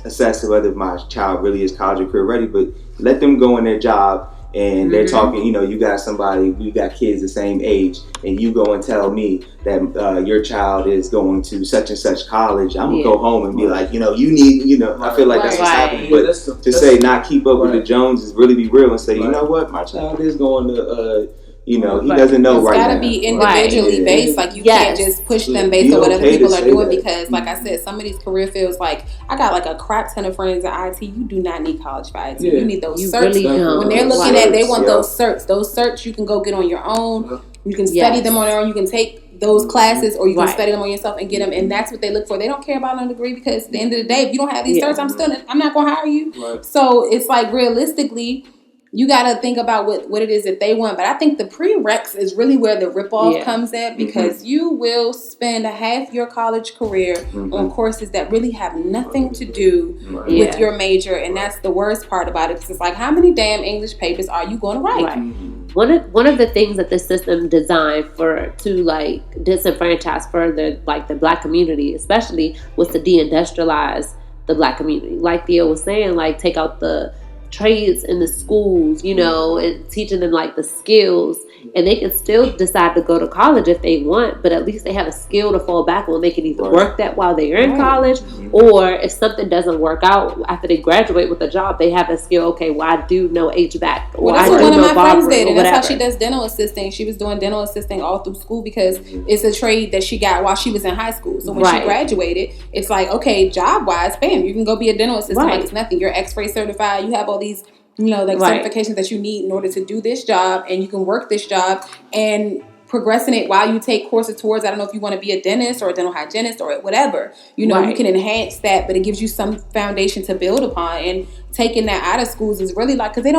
assess whether my child really is college or career ready. But let them go in their job. And they're talking, you got kids the same age, and you go and tell me that your child is going to such and such college. I'm going to go home and be like, you need, I feel like that's what's happening. But to say not keep up with the Joneses, really be real and say, you know what, my child is going to, he doesn't know right now. It's got to be individually based. Like, you can't just push them based on what other people are doing because, like I said, some of these career fields, like, I got like a crap ton of friends in IT. You do not need college for IT. You need those certs. Really when they're looking at, they want those certs. Those certs you can go get on your own. You can study them on your own. You can take those classes or you can study them on yourself and get them. And that's what they look for. They don't care about no degree because at the end of the day, if you don't have these certs, I'm not going to hire you. Right. So it's like, realistically, you got to think about what it is that they want. But I think the prereqs is really where the ripoff comes at, because you will spend half your college career on courses that really have nothing to do with your major. And that's the worst part about it. Because it's like, how many damn English papers are you going to write? Right. One of the things that the system designed to like disenfranchise further, like the Black community especially, was to deindustrialize the Black community. Like Theo was saying, like take out the trades in the schools, and teaching them like the skills, and they can still decide to go to college if they want, but at least they have a skill to fall back on. They can either work that while they're in college, or if something doesn't work out after they graduate with a job, they have a skill. Okay, well, I do know HVAC, or that's I what do one of know my friends barbering, did, and that's whatever. how she does dental assisting. She was doing dental assisting all through school because it's a trade that she got while she was in high school. So when she graduated, it's like, okay, job wise, bam, you can go be a dental assistant like it's nothing. You're X-ray certified. You have all these certifications that you need in order to do this job, and you can work this job and progressing it while you take courses towards, I don't know if you want to be a dentist or a dental hygienist or whatever, you can enhance that, but it gives you some foundation to build upon. And taking that out of schools is really like, because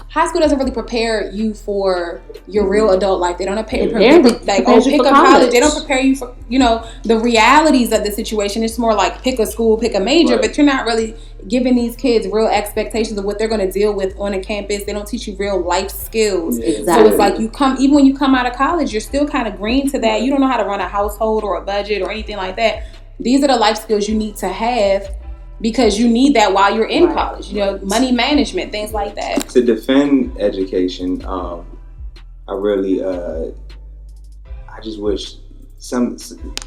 high school doesn't really prepare you for your real adult life. They don't prepare pick a college. They don't prepare you for, the realities of the situation. It's more like pick a school, pick a major, but you're not really giving these kids real expectations of what they're going to deal with on a campus. They don't teach you real life skills. Exactly. So it's like even when you come out of college, you're still kind of green to that. You don't know how to run a household or a budget or anything like that. These are the life skills you need to have, because you need that while you're in college, money management, things like that. To defend education, I really, I just wish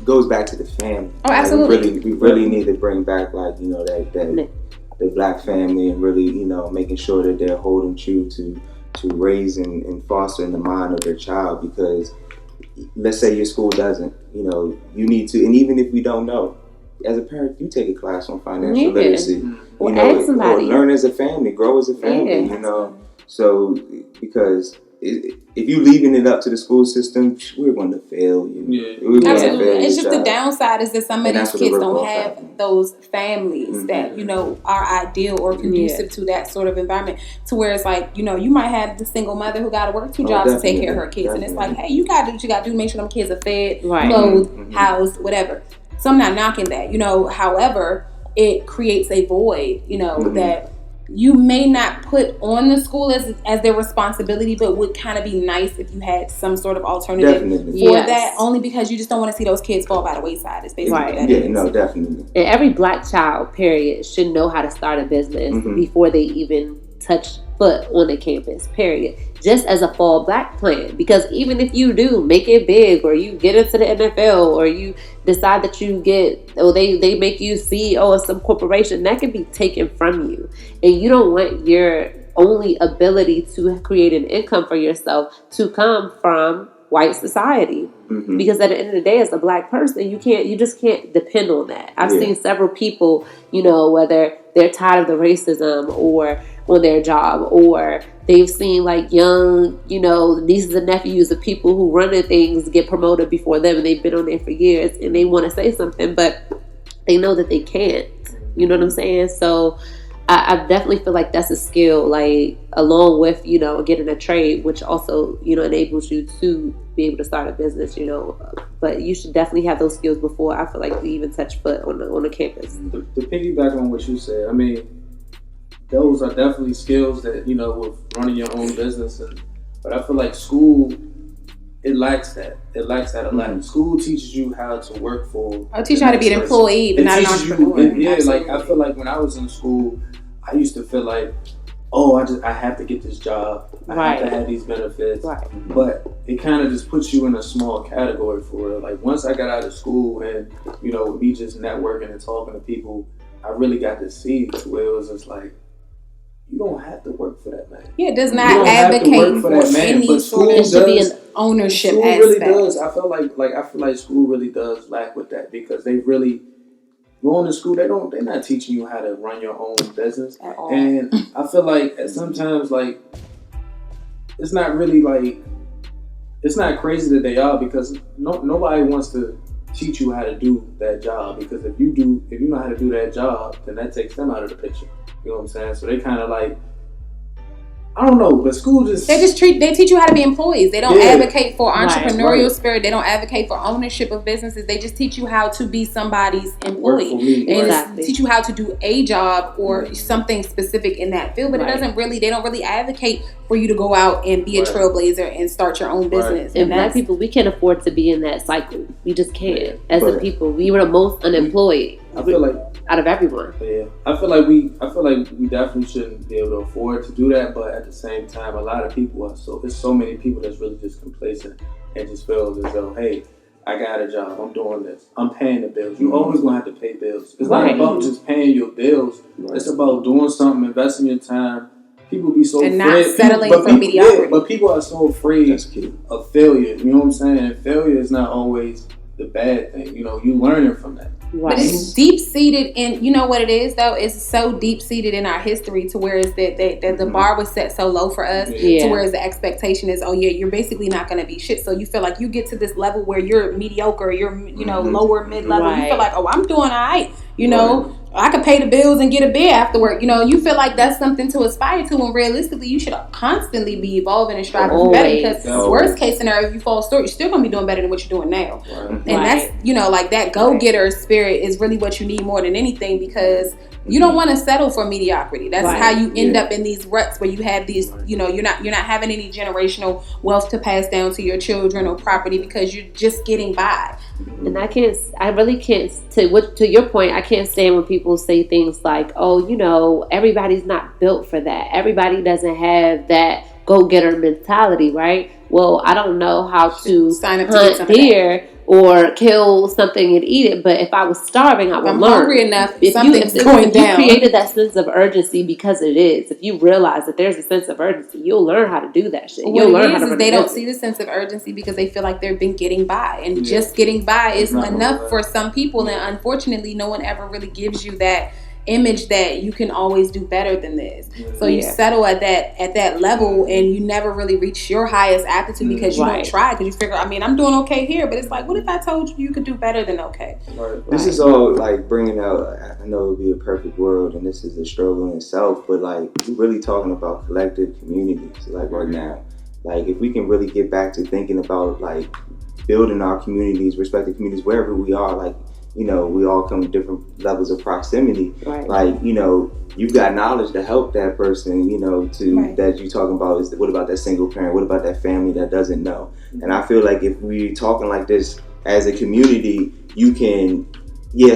goes back to the family. Oh, absolutely. We really need to bring back that the Black family, and really, making sure that they're holding true to raising and fostering the mind of their child. Because let's say your school doesn't, you need to, and even if we don't know, as a parent, you take a class on financial literacy. Or ask somebody. Or learn as a family, grow as a family, you know. So, because if you leaving it up to the school system, we're going to fail you. Yeah. Absolutely. It's just the downside is that some of these kids don't have those families that, you know, are ideal or conducive to that sort of environment. To where it's like, you know, you might have the single mother who got to work 2 jobs to take care of her kids. And it's like, hey, you got to do what you got to do. Make sure them kids are fed, clothed, housed, whatever. So I'm not knocking that, you know. However, it creates a void, you know, that you may not put on the school as their responsibility, but would kind of be nice if you had some sort of alternative for that, only because you just don't want to see those kids fall by the wayside. It's basically what that is. No, definitely. And every Black child, period, should know how to start a business before they even touch foot on the campus, period. Just as a fall Black plan, because even if you do make it big, or you get into the NFL, or you decide that you get, or they make you CEO of some corporation, that can be taken from you, and you don't want your only ability to create an income for yourself to come from white society. Because at the end of the day, as a Black person, you just can't depend on that. I've seen several people, you know, whether they're tired of the racism or on their job, or they've seen like young, you know, nieces and nephews of people who run the things get promoted before them, and they've been on there for years, and they want to say something, but they know that they can't. You know what I'm saying? So I definitely feel like that's a skill, like along with, you know, getting a trade, which also, you know, enables you to be able to start a business, you know. But you should definitely have those skills before I feel like you even touch foot on the campus. To piggyback on what you said, I mean, those are definitely skills that, you know, with running your own business. But I feel like school, it lacks that. It lacks that a lot. School teaches you how to work for. I'll teach you how to be an employee, but not an entrepreneur. Like I feel like when I was in school, I used to feel like, oh, I have to get this job. I have to have these benefits. But it kind of just puts you in a small category for real. Like once I got out of school and, you know, with me just networking and talking to people, I really got to see to where it was just like, you don't have to work for that man. Yeah, it does not advocate for any sort of should be an ownership school aspect. Really does. I feel like school really does lack with that, because they really going to school. They're not teaching you how to run your own business at all. And I feel like sometimes like it's not really like it's not crazy that they are, because nobody wants to teach you how to do that job, because if you know how to do that job, then that takes them out of the picture. You know what I'm saying? So they kind of like, I don't know, but school just... They teach you how to be employees. They don't advocate for entrepreneurial spirit. They don't advocate for ownership of businesses. They just teach you how to be somebody's employee. And teach you how to do a job or something specific in that field. But they don't really advocate for you to go out and be a trailblazer and start your own business. And Black people, we can't afford to be in that cycle. We just can't. As a people, we were the most unemployed. I feel like out of everyone. Yeah, I feel like we definitely shouldn't be able to afford to do that, but at the same time, a lot of people there's so many people that's really just complacent and just feels as though, hey, I got a job, I'm doing this, I'm paying the bills. You always gonna have to pay bills. It's not about just paying your bills. It's about doing something, investing your time. People be so and afraid. Not settling for mediocrity. But people are so afraid of failure. You know what I'm saying? And failure is not always the bad thing. You know, you learning from that. But it's deep seated in, you know what it is though? It's so deep seated in our history to where it's that the bar was set so low for us to where the expectation is, oh yeah, you're basically not going to be shit. So you feel like you get to this level where you're mediocre, you're, you know, lower mid level. You feel like, oh, I'm doing all right. You know, I could pay the bills and get a beer after work. You know, you feel like that's something to aspire to, when realistically you should constantly be evolving and striving for better, because worst case scenario, if you fall short, you're still going to be doing better than what you're doing now. And that's, you know, like that go-getter spirit is really what you need more than anything, because you don't want to settle for mediocrity. That's how you end up in these ruts where you have these, you know, you're not having any generational wealth to pass down to your children or property, because you're just getting by. And I really can't, to your point, I can't stand when people say things like, oh, you know, everybody's not built for that. Everybody doesn't have that go-getter mentality, right? Well, I don't know how to hunt deer or kill something and eat it. But if I was starving, I would I'm learn. hungry enough. If Something's you going down. created that sense of urgency because it is. If you realize that there's a sense of urgency, you'll learn how to do that shit. What You'll it learn how to is run they a don't business. see the sense of urgency because they feel like they've been getting by, and just getting by is enough for some people. And unfortunately, no one ever really gives you that image that you can always do better than this. So you settle at that level, and you never really reach your highest aptitude because you don't try, because you figure, I mean, I'm doing okay here, but it's like, what if I told you could do better than okay? This is all like bringing out, I know it would be a perfect world and this is a struggle in itself, but like we're really talking about collective communities like right now. Like if we can really get back to thinking about like building our communities, respective communities, wherever we are, like, you know, we all come to different levels of proximity. Like, you know, you've got knowledge to help that person, you know, that you're talking about is what about that single parent? What about that family that doesn't know? And I feel like if we're talking like this as a community, you can,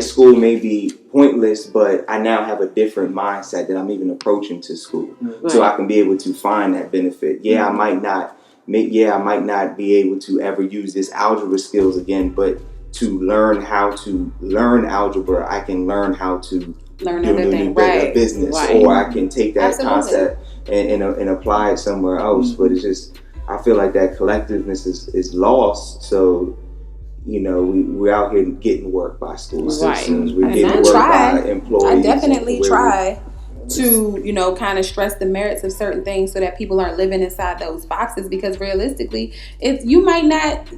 school may be pointless, but I now have a different mindset that I'm even approaching to school. So I can be able to find that benefit. I might not be able to ever use this algebra skills again, but to learn how to learn algebra, I can learn how to learn do a business, or I can take that concept and apply it somewhere else. But it's just, I feel like that collectiveness is lost. So, you know, we're out here getting work by school systems. We're getting work by employees. I definitely try to, you know, kind of stress the merits of certain things so that people aren't living inside those boxes, because realistically,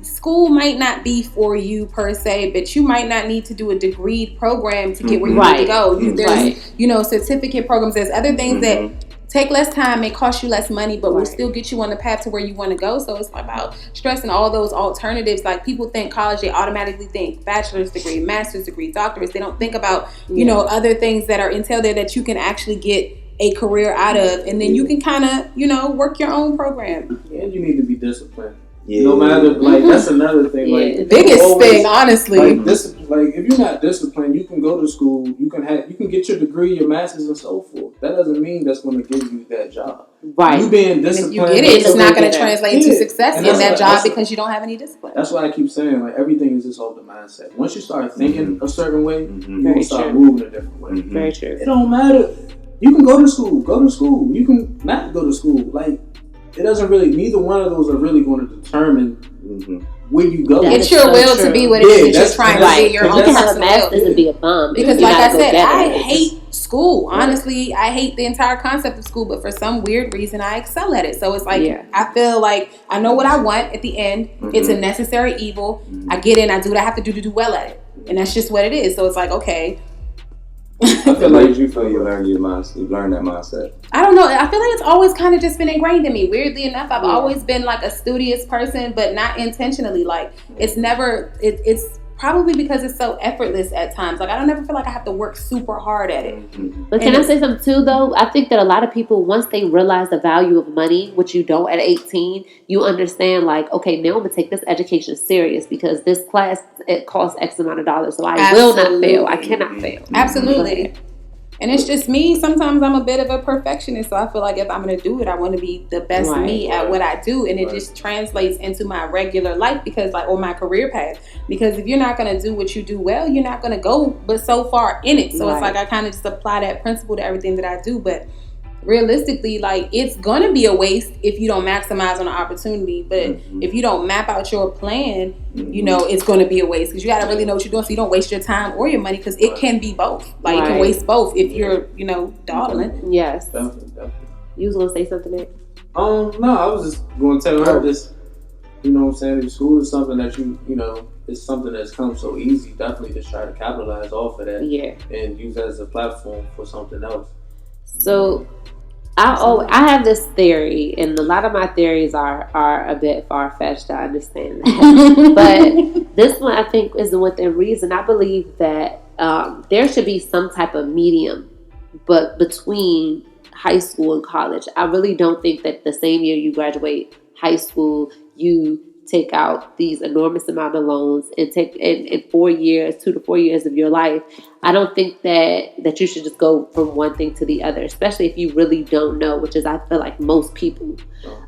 school might not be for you per se, but you might not need to do a degree program to get where you need to go. There's, you know, certificate programs. There's other things that take less time and cost you less money, but will still get you on the path to where you want to go. So it's about stressing all those alternatives. Like people think college, they automatically think bachelor's degree, master's degree, doctorates. They don't think about, you know, other things that are entailed there that you can actually get a career out of, and then you can kind of, you know, work your own program. And you need to be disciplined. No matter, like, that's another thing. Like, the biggest thing, honestly. Like, like, if you're not disciplined, you can go to school, you can get your degree, your master's, and so forth. That doesn't mean that's going to give you that job. You being disciplined, if you get it, it's not going to translate into success in that job because you don't have any discipline. That's why I keep saying, like, everything is just all the mindset. Once you start thinking a certain way, you will start moving a different way. Very true. It don't matter. You can go to school. You can not go to school. Like, it doesn't really, neither one of those are really going to determine where you go. It's your will to be what it is that you're trying to be. Your own you can have a master's and be a bum. Because like I said, I hate school. Honestly, I hate the entire concept of school, but for some weird reason, I excel at it. So it's like, I feel like I know what I want at the end. It's a necessary evil. I get in, I do what I have to do well at it. And that's just what it is. So it's like, okay. I feel like you learn your mindset. You learn that mindset. I don't know. I feel like it's always kind of just been ingrained in me. Weirdly enough, I've always been like a studious person, but not intentionally. Like it's never. It's probably because it's so effortless at times. Like I don't ever feel like I have to work super hard at it. But can I say something too, though? I think that a lot of people, once they realize the value of money, which you don't at 18, you understand like, okay, now I'm gonna take this education serious because this class, it costs X amount of dollars, so I will not fail. I cannot fail. Absolutely. And it's just me. Sometimes I'm a bit of a perfectionist, so I feel like if I'm going to do it, I want to be the best me at what I do. And it just translates into my regular life or my career path. Because if you're not going to do what you do well, you're not going to go but so far in it. So it's like I kind of just apply that principle to everything that I do. But realistically, like it's going to be a waste if you don't maximize on the opportunity. But if you don't map out your plan, you know, it's going to be a waste because you got to really know what you're doing so you don't waste your time or your money, because it can be both. Like you can waste both if you're, you know, dawdling. Yes. Definitely. You was going to say something, Nick? No, I was just going to tell her this, you know what I'm saying? School is something that you know, it's something that's come so easy. Definitely just try to capitalize off of that. And use that as a platform for something else. So I have this theory, and a lot of my theories are a bit far-fetched. I understand that. But this one, I think, is within reason. I believe that there should be some type of medium but between high school and college. I really don't think that the same year you graduate high school, you take out these enormous amount of loans and take in 4 years, 2 to 4 years of your life. I don't think that you should just go from one thing to the other, especially if you really don't know, which is, I feel like, most people.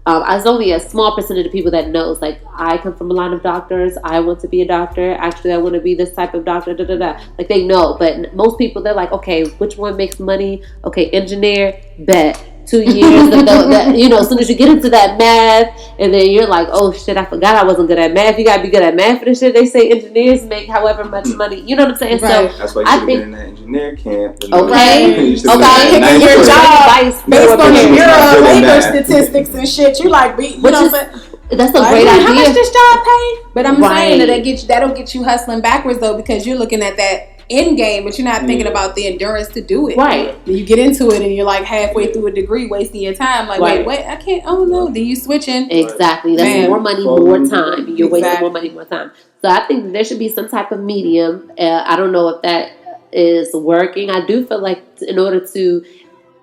It's only a small percentage of people that knows, like, I come from a line of doctors. I want to be a doctor. Actually, I want to be this type of doctor. Da, da, da. Like, they know. But most people, they're like, okay, which one makes money? Okay, engineer, bet. 2 years of that, you know, as soon as you get into that math, and then you're like, oh shit, I forgot I wasn't good at math. You gotta be good at math for this shit. They say engineers make however much money. You know what I'm saying? Right. So that's why you should have been in that engineer camp. Okay. You Okay. Your job based on the Bureau of Labor statistics and shit. You like, you know what I'm saying? That's a great idea. How much this job pay? But I'm saying that that'll get you hustling backwards though, because you're looking at that end game, but you're not thinking about the endurance to do it. Right. Then you get into it and you're like halfway through a degree, wasting your time. Like, wait, I can't. Oh no. Then you switching. Exactly. That's more money, more time. You're wasting more money, more time. So I think there should be some type of medium. I don't know if that is working. I do feel like in order to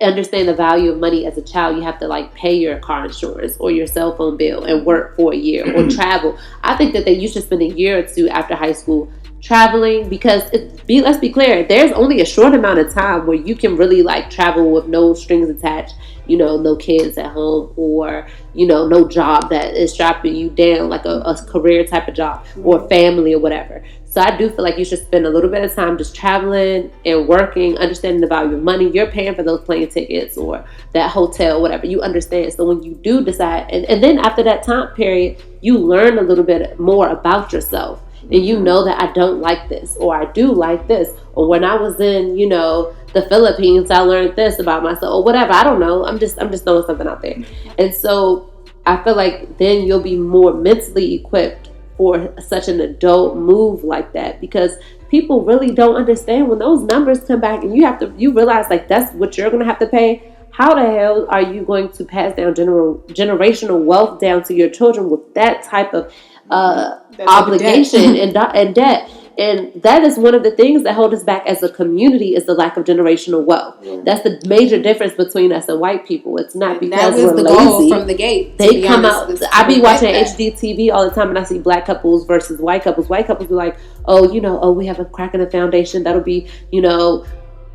understand the value of money as a child, you have to like pay your car insurance or your cell phone bill and work for a year or travel. I think that you should spend a year or two after high school traveling, because let's be clear, there's only a short amount of time where you can really like travel with no strings attached, you know, no kids at home, or, you know, no job that is strapping you down, like a career type of job or family or whatever. So I do feel like you should spend a little bit of time just traveling and working, understanding the value of money. You're paying for those plane tickets or that hotel, whatever. You understand. So when you do decide, and then after that time period, you learn a little bit more about yourself. And you know that I don't like this, or I do like this, or when I was in, you know, the Philippines, I learned this about myself, or whatever. I don't know. I'm just throwing something out there. And so I feel like then you'll be more mentally equipped for such an adult move like that, because people really don't understand when those numbers come back and you realize like that's what you're going to have to pay. How the hell are you going to pass down generational wealth down to your children with that type of obligation and debt? And that is one of the things that hold us back as a community, is the lack of generational wealth. That's the major difference between us and white people. It's not because we're lazy. Goal from the gate. They come out. I be watching HGTV all the time, and I see black couples versus white couples. White couples be like, oh, you know, we have a crack in the foundation. That'll be, you know,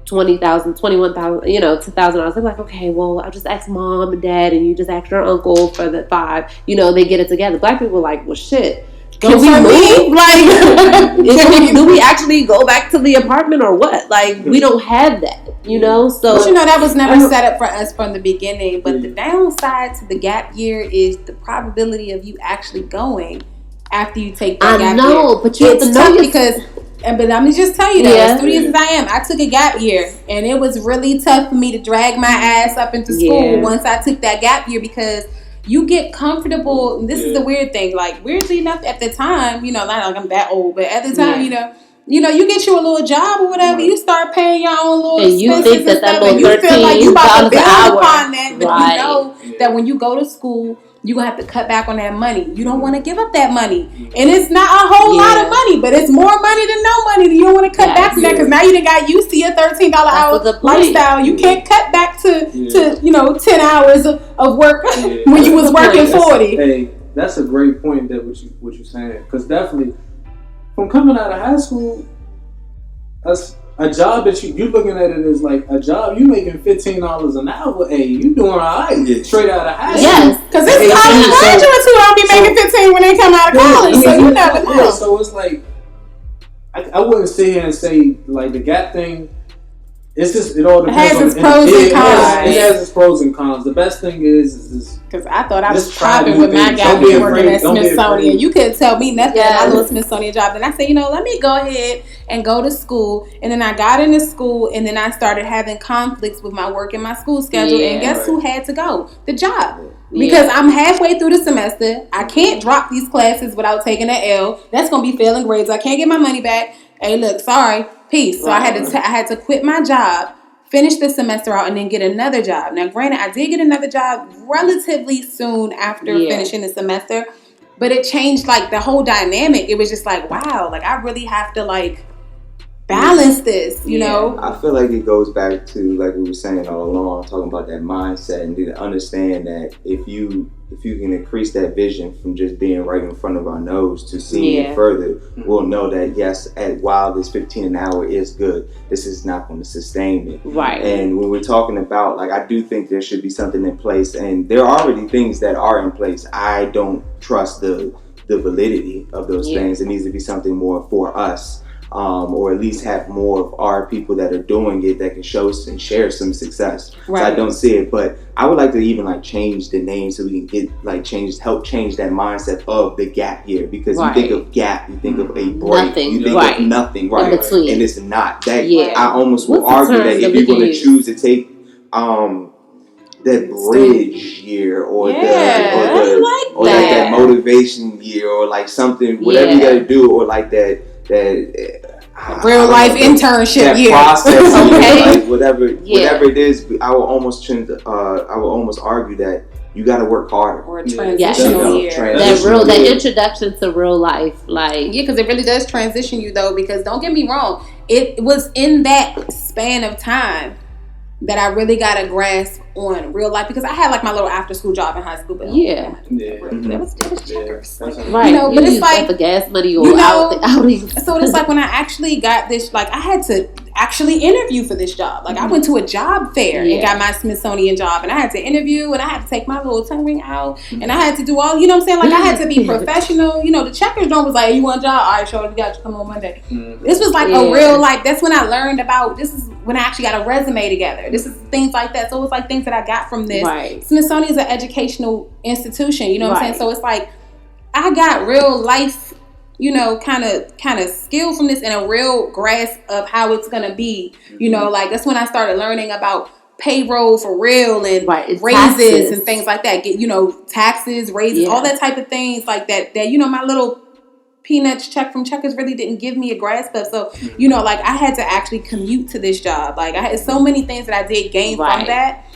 $20,000, $21,000, you know, $2,000. They're like, okay, well, I'll just ask mom and dad, and you just ask your uncle for the $5. You know, they get it together. Black people are like, well, shit. Can we move? Like, do we actually go back to the apartment or what? Like, we don't have that, you know? So, but you know, that was never set up for us from the beginning. But the downside to the gap year is the probability of you actually going after you take that gap year. I know, but you have to know because. But let me just tell you though, as studious as I am, I took a gap year, and it was really tough for me to drag my ass up into school once I took that gap year, because you get comfortable. This is the weird thing. Like, weirdly enough, at the time, you know, not like I'm that old, but at the time, you know, you get you a little job or whatever, you start paying your own little expenses, you think that stuff, little and you feel like you about to build upon that, but you know that when you go to school, you're going to have to cut back on that money. You don't want to give up that money. And it's not a whole lot of money, but it's more money than no money. You don't want to cut back from that, because now you done got used to your $13 hour lifestyle. You can't cut back to you know, 10 hours of work when you was working 40. Hey, that's a great point, that what you're saying. Because definitely, from coming out of high school, a job that you looking at it as like a job, you making $15 an hour. Hey, you doing all right straight out of high school. Yes, because it's college graduates who don't be making 15 when they come out of college. So you never know. So it's like I wouldn't sit here and say like the gap thing. It's just, it all depends. It has its pros and cons. It has its pros and cons. The best thing is because I thought I was popping with my gap year working at Smithsonian. You couldn't tell me nothing about my little Smithsonian job. And I said, you know, let me go ahead and go to school. And then I got into school, and then I started having conflicts with my work and my school schedule. And guess who had to go? The job. Because I'm halfway through the semester. I can't drop these classes without taking an L. That's going to be failing grades. I can't get my money back. Hey, look, sorry. Peace. So I had to quit my job, finish the semester out, and then get another job. Now, granted, I did get another job relatively soon after finishing the semester, but it changed like the whole dynamic. It was just like, wow, like I really have to like balance this, you know? I feel like it goes back to, like we were saying all along, talking about that mindset, and to understand that if you can increase that vision from just being right in front of our nose to seeing it further, we'll know that yes, while this 15 an hour is good, this is not going to sustain me. Right. And when we're talking about, like, I do think there should be something in place, and there are already things that are in place. I don't trust the validity of those things. It needs to be something more for us. Or at least have more of our people that are doing it that can show and share some success. Right. So I don't see it, but I would like to even like change the name so we can get like help change that mindset of the gap year, because you think of gap, you think of a break, nothing, you think of nothing, right? In between. And it's not that. I almost will argue that if you're going to choose to take that bridge year or that motivation year or like something, whatever you got to do, or like that real life internship that year. Process like whatever it is, I will almost argue that you got to work harder. Or a transitional year. That introduction to real life, like because it really does transition you though. Because don't get me wrong, it was in that span of time that I really got a grasp on real life, because I had like my little after school job in high school, but it was checkers, right? You know, but it's like the gas money or outings. So it's like when I actually got this, like I had to actually interview for this job. Like I went to a job fair and got my Smithsonian job, and I had to interview, and I had to take my little tongue ring out, and I had to do all, you know what I'm saying? Like I had to be professional. You know, the checkers job was like, hey, you want a job? All right, sure, you got to come on Monday. This was like a real, like that's when I learned about, this is when I actually got a resume together. This is things like that. So it's like things that I got from this. Right. Smithsonian is an educational institution, you know what I'm saying? So it's like I got real life, you know, kind of skill from this and a real grasp of how it's gonna be. You know, like that's when I started learning about payroll for real and raises taxes and things like that. Get, you know, taxes, raises, all that type of things like that. That, you know, my little peanuts check from Checkers really didn't give me a grasp of. So, you know, like I had to actually commute to this job. Like I had so many things that I did gain from that.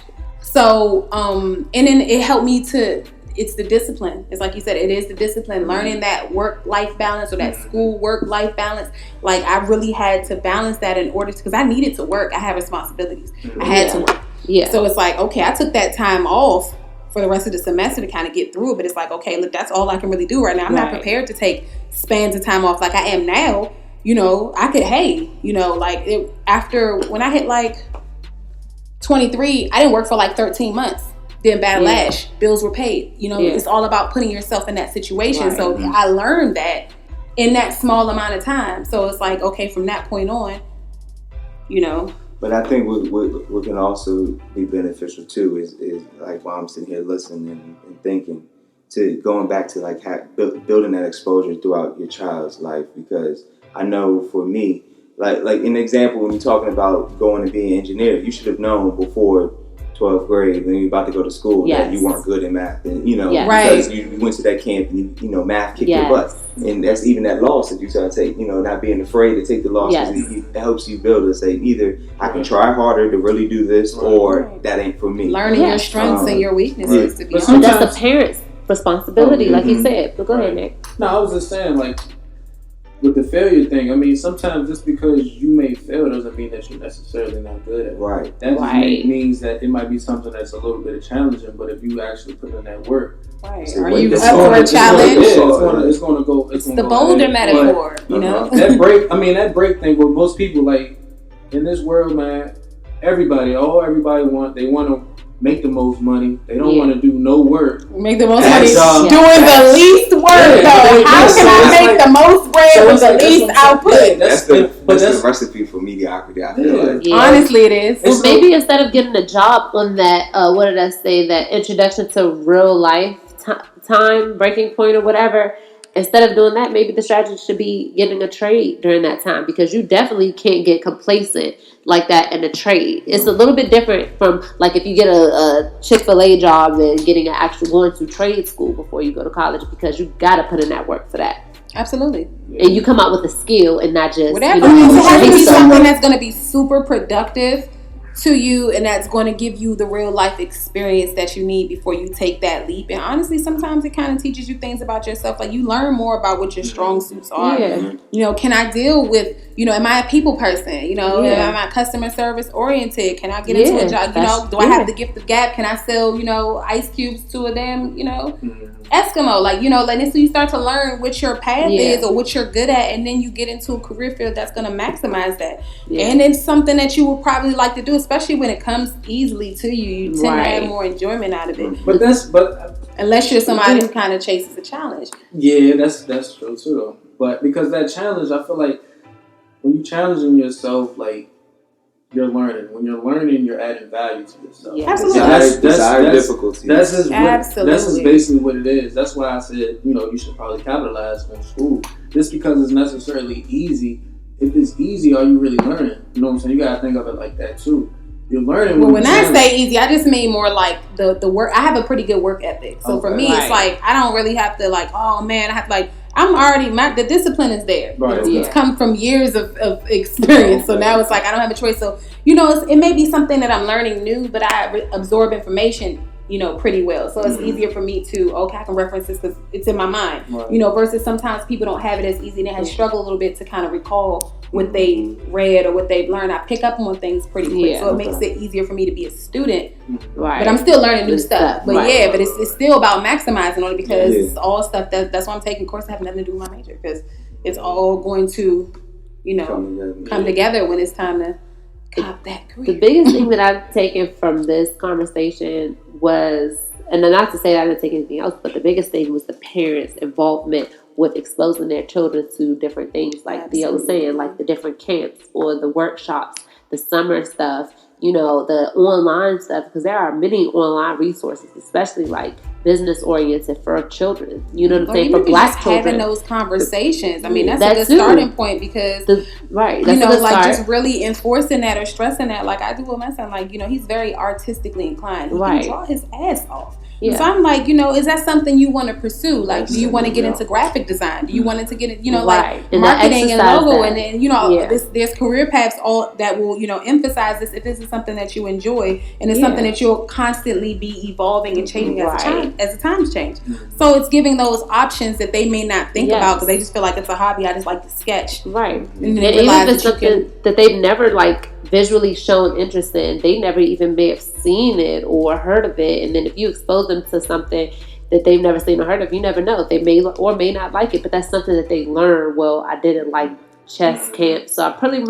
So, and then it helped me to, it's the discipline. It's like you said, it is the discipline, learning that work-life balance or that school work-life balance. Like I really had to balance that in order to, because I needed to work. I had responsibilities. I had to work. So it's like, okay, I took that time off for the rest of the semester to kind of get through it. But it's like, okay, look, that's all I can really do right now. I'm not prepared to take spans of time off like I am now. You know, I could, you know, like after when I hit like 23, I didn't work for like 13 months. Then bad lash, bills were paid. You know, it's all about putting yourself in that situation. So I learned that in that small amount of time. So it's like, okay, from that point on, you know. But I think what can also be beneficial too is like while I'm sitting here listening and thinking, to going back to like building that exposure throughout your child's life. Because I know for me, like an example, when you're talking about going to be an engineer, you should have known before 12th grade when you're about to go to school that you weren't good in math, and you know because you went to that camp and you know math kicked your butt, and that's even that loss that you try to take, you know, not being afraid to take the loss, because it helps you build to say either I can try harder to really do this or that ain't for me. Learning your strengths and your weaknesses to be honest. But that's the parents' responsibility, like you said. But go ahead, Nick. No, I was just saying, like, with the failure thing, I mean, sometimes just because you may fail doesn't mean that you're necessarily not good at it. Right. That just means that it might be something that's a little bit challenging, but if you actually put in that work. Right. Are you up for a challenge? It's going to go. It's the boulder metaphor, you know? That break thing, where most people, like, in this world, man, everybody want to make the most money. They don't want to do no work. Make the most money doing the least work, though. How can I make the most bread with the least output? That's the recipe for mediocrity, I feel like. Honestly, it is. Well, maybe instead of getting a job on that, what did I say, that introduction to real life time, breaking point or whatever, instead of doing that, maybe the strategy should be getting a trade during that time, because you definitely can't get complacent like that in a trade. It's a little bit different from like if you get a Chick-fil-A job and getting an actual going to trade school before you go to college, because you got to put in that work for that. Absolutely. And you come out with a skill and not just whatever. It has to be something that's going to be super productive to you, and that's going to give you the real life experience that you need before you take that leap. And honestly, sometimes it kind of teaches you things about yourself. Like, you learn more about what your strong suits are. Yeah. You know, can I deal with, you know, am I a people person? You know, am I customer service oriented? Can I get into a job? You know, do I have the gift of gab? Can I sell, you know, ice cubes to a damn, you know, Eskimo? Like, you know, like, so you start to learn what your path is or what you're good at, and then you get into a career field that's going to maximize that. And it's something that you would probably like to do, especially when it comes easily to you. You tend to have more enjoyment out of it. But unless you're somebody who kind of chases a challenge. Yeah, that's true too, though. But because that challenge, I feel like when you're challenging yourself, like, you're learning. When you're learning, you're adding value to yourself. Yeah. Absolutely. That's difficulty. That's just basically what it is. That's why I said, you know, you should probably capitalize on school. Just because it's necessarily easy. If it's easy, are you really learning? You know what I'm saying? You gotta think of it like that too. You're learning. Well, when I say easy, I just mean more like the work. I have a pretty good work ethic, so for me, it's like I don't really have to like. Oh man, I have to like. I'm already the discipline is there. Right. It's come from years of experience. So now it's like I don't have a choice. So, you know, it may be something that I'm learning new, but I absorb information, you know, pretty well. So it's easier for me to, I can reference this because it's in my mind, you know, versus sometimes people don't have it as easy. They have struggled a little bit to kind of recall what they read or what they've learned. I pick up on things pretty quick. So it makes it easier for me to be a student. Right. But I'm still learning new stuff. But but it's still about maximizing on it because it's all stuff that's why I'm taking courses that have nothing to do with my major, because it's all going to, you know, come together when it's time to cop that career. The biggest thing that I've taken from this conversation was, and not to say that I didn't take anything else, but the biggest thing was the parents' involvement with exposing their children to different things, like Theo was saying, like the different camps or the workshops, the summer stuff, you know, the online stuff, because there are many online resources, especially like business oriented for children. You know what I'm saying? For Black children, having those conversations. I mean, that's a good starting point because you know, like just really enforcing that or stressing that. Like I do with my son. Like, you know, he's very artistically inclined. He can draw his ass off. Yeah. So I'm like, you know, is that something you want to pursue? Like, do you want to get into graphic design? Do you want to get, you know, like and marketing and logo? And then, you know, there's career paths all that will, you know, emphasize this if this is something that you enjoy and it's something that you'll constantly be evolving and changing as the times change. So it's giving those options that they may not think about because they just feel like it's a hobby. I just like to sketch. Right. And then even if it's something that they've never like visually shown interest in, they never even may have seen it or heard of it, and then if you expose them to something that they've never seen or heard of, you never know, they may or may not like it, but that's something that they learn. Well, I didn't like chess camp, so I probably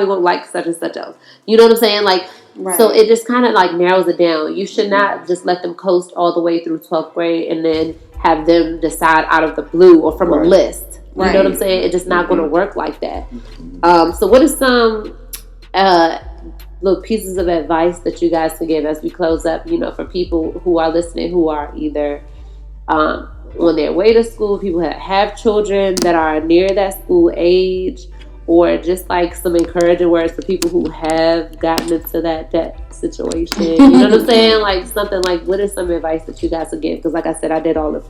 won't like such and such else, you know what I'm saying? Like, so it just kind of like narrows it down. You should not just let them coast all the way through 12th grade and then have them decide out of the blue or from a list, you know what I'm saying? It's just not going to work like that. So what is some little pieces of advice that you guys can give as we close up, you know, for people who are listening, who are either on their way to school, people that have children that are near that school age, or just like some encouraging words for people who have gotten into that situation, you know what I'm saying? Like something like, what is some advice that you guys would give? Because like I said, I did all of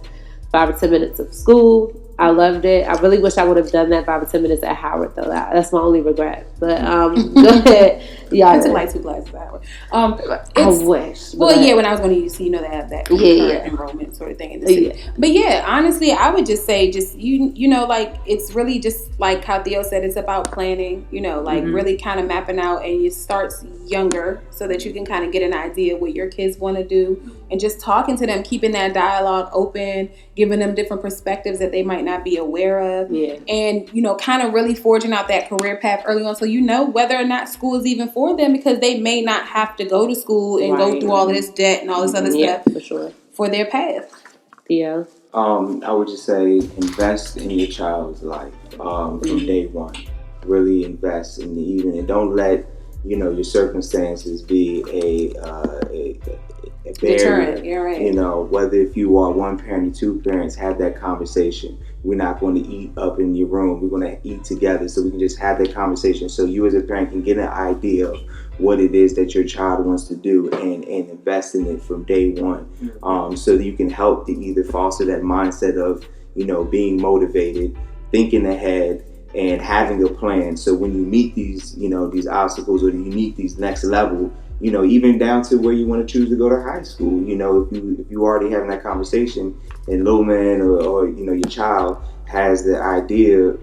5 or 10 minutes of school. I loved it. I really wish I would have done that 5 or 10 minutes at Howard, though. That's my only regret. But go ahead. I took like 2 classes at Howard. I wish. Well, when I was going to UC, you know, they have that enrollment sort of thing in the city. But honestly, I would just say, you know, like, it's really just like how Theo said, it's about planning, you know, like really kind of mapping out, and you start younger so that you can kind of get an idea what your kids want to do, and just talking to them, keeping that dialogue open, giving them different perspectives that they might not be aware of, and, you know, kind of really forging out that career path early on so you know whether or not school is even for them, because they may not have to go to school and go through all of this debt and all this other stuff for their path. Yeah. I would just say invest in your child's life from day one. Really invest in and don't let, you know, your circumstances be a barrier. Deterrent, you know, whether if you are one parent or 2 parents, have that conversation. We're not going to eat up in your room. We're going to eat together so we can just have that conversation so you as a parent can get an idea of what it is that your child wants to do and invest in it from day one, so that you can help to either foster that mindset of, you know, being motivated, thinking ahead, and having a plan. So when you meet these, these obstacles, or you meet these next level, even down to where you want to choose to go to high school, if you already having that conversation, and little man or your child has the idea,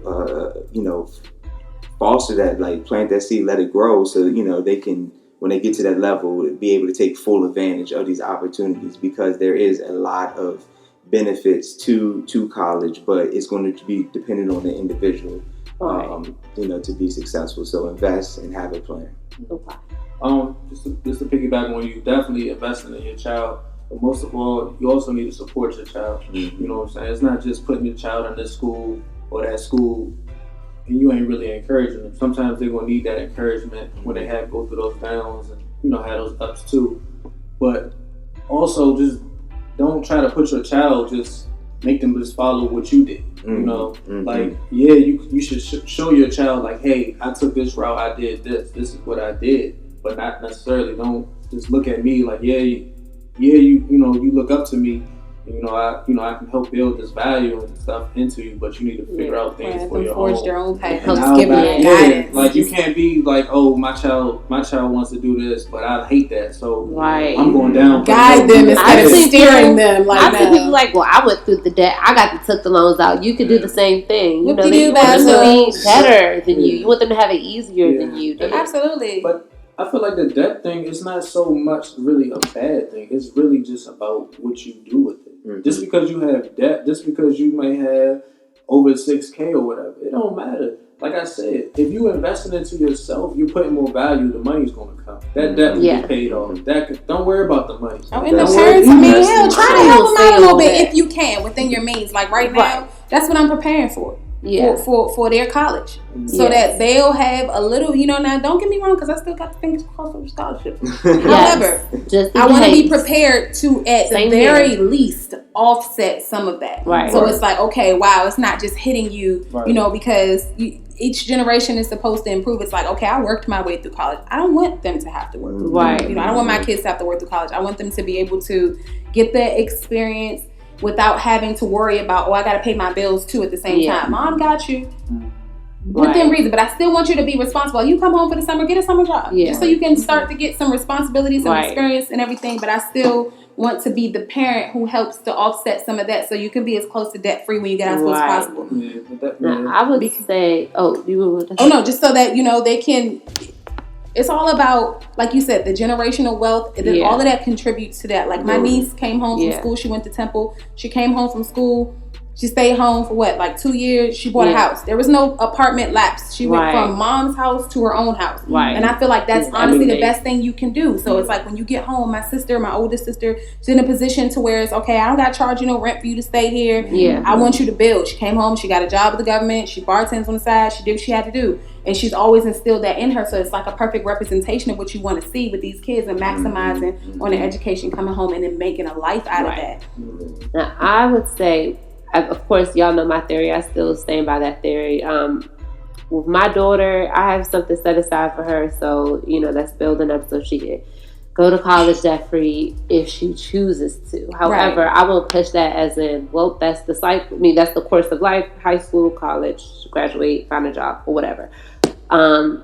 foster that, like plant that seed, let it grow, so they can, when they get to that level, be able to take full advantage of these opportunities, because there is a lot of benefits to college, but it's going to be dependent on the individual, to be successful. So invest and have a plan. Okay. Just to piggyback on you, definitely investing in your child. But most of all, you also need to support your child. Mm-hmm. You know what I'm saying? It's not just putting your child in this school or that school and you ain't really encouraging them. Sometimes they're going to need that encouragement when they go through those downs and, have those ups too. But also just don't try to put your child, just make them just follow what you did. Mm-hmm. Like, yeah, you should show your child, like, hey, I took this route, I did this is what I did. But not necessarily, don't just look at me like, you look up to me, and, I can help build this value and stuff into you, but you need to figure out things for your own. Forge your own path. Help give them guidance. Like, you can't be like, oh, my child wants to do this, but I hate that, so I'm going down. Guide them instead of steering them. Like, I see people like, well, I went through the debt, I took the loans out. You could do the same thing. What they do, want them to be better than you. You want them to have it easier than you did. Absolutely. But I feel like the debt thing is not so much really a bad thing. It's really just about what you do with it. Mm-hmm. Just because you have debt, just because you may have over $6,000 or whatever, it don't matter. Like I said, if you investing into yourself, you're putting more value, the money's going to come. That debt will get paid off. Don't worry about the money. And the parents, try to help them out a little bit if you can, within your means. Like right now, that's what I'm preparing for. For their college, so that they'll have a little, now don't get me wrong, because I still got the fingers crossed for scholarship. However, I want to be prepared to, at the very least, offset some of that. So it's like, okay, wow, it's not just hitting you, because each generation is supposed to improve. It's like, okay, I worked my way through college. I don't want them to have to work. I don't want my kids to have to work through college. I want them to be able to get that experience without having to worry about, I got to pay my bills too at the same time. Mom got you. Within reason, but I still want you to be responsible. You come home for the summer, get a summer job. Just so you can start to get some responsibilities and experience and everything. But I still want to be the parent who helps to offset some of that, so you can be as close to debt free when you get out of school as possible. I would say, just so that, they can. It's all about, like you said, the generational wealth. All of that contributes to that. Like my niece came home from school. She went to Temple. She came home from school. She stayed home for 2 years. She bought a house. There was no apartment lapse. She went from mom's house to her own house. And I feel like that's honestly the best thing you can do. So it's like when you get home, my oldest sister, she's in a position to where it's, okay, I don't got to charge you no rent for you to stay here. I want you to build. She came home. She got a job with the government. She bartends on the side. She did what she had to do. And she's always instilled that in her. So it's like a perfect representation of what you want to see with these kids, and maximizing on their education, coming home, and then making a life out of that. Now, I would say, of course, y'all know my theory. I still stand by that theory. With my daughter, I have something set aside for her. So, that's building up so she can go to college debt free if she chooses to. However, I won't push that as in, that's the cycle. That's the course of life: high school, college, graduate, find a job, or whatever.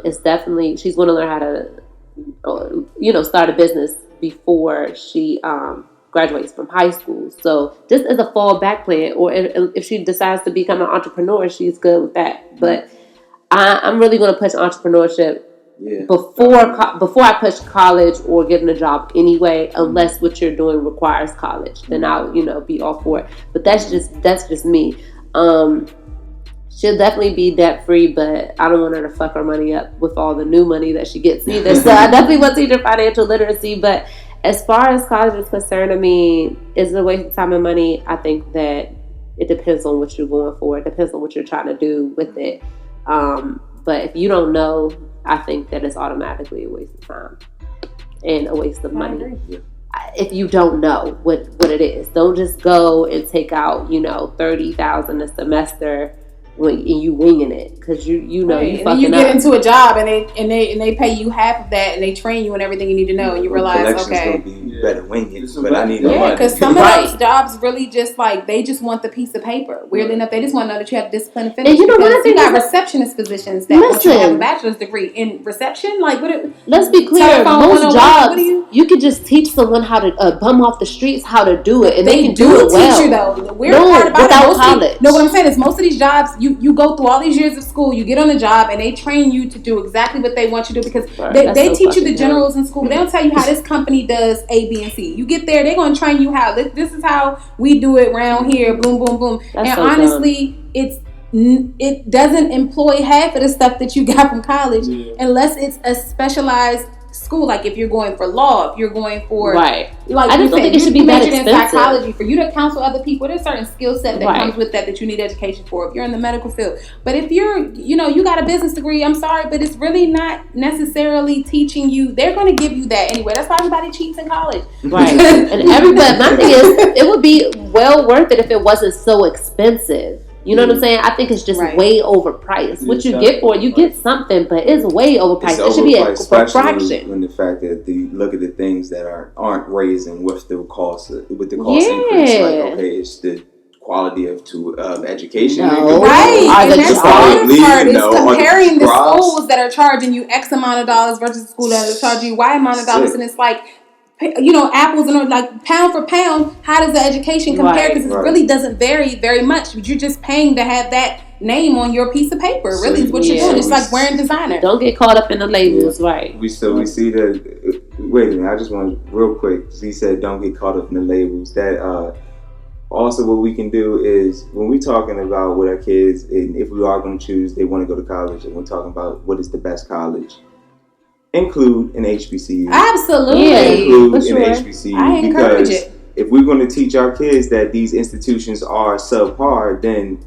It's definitely, she's going to learn how to, start a business before she graduates from high school. So just as a fallback plan, or if she decides to become an entrepreneur, she's good with that. But I'm really going to push entrepreneurship before I push college or getting a job anyway, unless what you're doing requires college. Then I'll be all for it. But that's just me. She'll definitely be debt free, but I don't want her to fuck her money up with all the new money that she gets either. So I definitely want to teach her financial literacy. But as far as college is concerned, is it a waste of time and money? I think that it depends on what you're going for. It depends on what you're trying to do with it. But if you don't know, I think that it's automatically a waste of time and a waste of money. If you don't know what it is, don't just go and take out $30,000 a semester when you winging it, because you fucking and then you get into a job and they pay you half of that, and they train you and everything you need to know, and you realize, okay, you better wing it. But I need no yeah, money. because some of those jobs really just like they just want the piece of paper. Weirdly enough, they just want to know that you have discipline and finish. And you know what? You got receptionist positions that want you to have a bachelor's degree in reception. Like, let's be clear. Most jobs, you could just teach someone how to bum off the streets how to do it, and they can do it well. Teach you though. The weird part about without college. No, what I'm saying is most of these jobs, you go through all these years of school, you get on a job, and they train you to do exactly what they want you to do because they teach you the generals in school. They don't tell you how this company does A, B, and C. You get there, they're going to train you how this is how we do it around here. Boom, boom, boom. And honestly, it doesn't employ half of the stuff that you got from college unless it's a specialized school. Like if you're going for law, if you're going for like I just don't think it should be that expensive. In psychology, for you to counsel other people, there's a certain skill set that comes with that you need education for. If you're in the medical field, but if you're you got a business degree, I'm sorry, but it's really not necessarily teaching you. They're going to give you that anyway. That's why everybody cheats in college, right? And everybody. My thing is, it would be well worth it if it wasn't so expensive. You know what I'm saying? I think it's just way overpriced. What you get for it, you get something, but it's way overpriced. It should be a fraction. When the fact that look at the things that aren't raising with the cost increase. Like, okay, it's the quality of education. No. Right. And that's the part is comparing the schools that are charging you X amount of dollars versus the school that are charging you Y amount of dollars, and it's like, apples and like pound for pound, how does the education compare? Because it really doesn't vary very much. You're just paying to have that name on your piece of paper. Really, is what you're doing. It's like wearing designer. Don't get caught up in the labels, right? We see that. Wait a minute, I just want real quick. He said, "Don't get caught up in the labels." That also what we can do is when we're talking about with our kids, and if we are going to choose, they want to go to college, and we're talking about what is the best college. Include an HBCU. Absolutely. Include an HBCU. I encourage it. If we're going to teach our kids that these institutions are subpar, then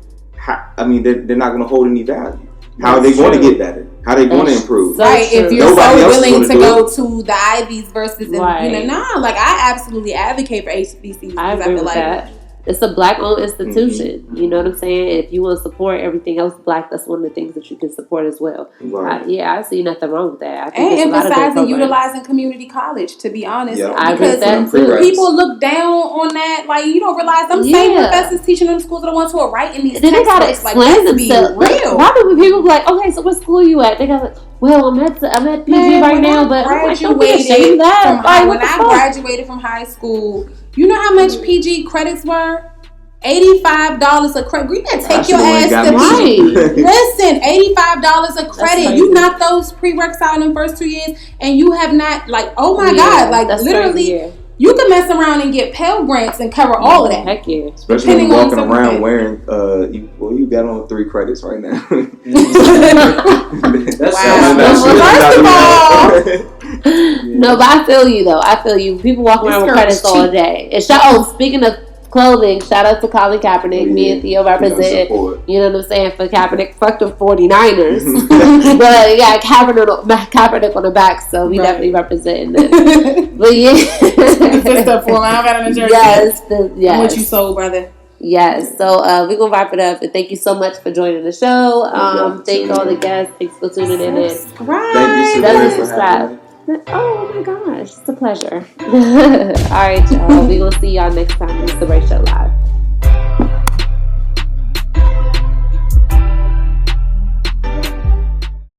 they're not going to hold any value. How are they going to get better? How are they going to improve? Right. If you're so willing to go to the Ivies versus, I absolutely advocate for HBCUs. I agree with that. It's a Black-owned institution. Mm-hmm. You know what I'm saying? If you want to support everything else Black, that's one of the things that you can support as well. Right. I see nothing wrong with that. I think and emphasizing utilizing community college, to be honest. Yeah. Because people look down on that. Like, you don't realize them same professors teaching them schools are the ones who are writing these textbooks. Then they got to explain themselves. Real. Why do people be like, okay, so what school you at? They got like, well, I'm at PG right now, but I'm like, don't be ashamed of that. When I graduated from high school, you know how much PG credits were? $85 a credit. You gotta take your ass to PG. Listen, $85 a credit. You knock those prereqs out in the first 2 years, and you have not, like, oh my God, like literally, you can mess around and get Pell Grants and cover all of that. Heck yeah. Especially when walking around wearing, you got on 3 credits right now. First of all. No, but I feel you though. I feel you. People walk around with credits all day. And speaking of clothing, shout out to Colin Kaepernick. Me and Theo represent. You know what I'm saying? For Kaepernick, fuck the 49ers. But yeah, Kaepernick on the back, so we definitely representing them. But yeah, it's the form. I got in a jersey. Yes. I'm what you sold, brother. Yes, so we're going to wrap it up. And thank you so much for joining the show. Thank all the guests. Thanks for tuning in. Subscribe. Oh my gosh, it's a pleasure. All right, y'all. We're going to see y'all next time on Inspiration Live.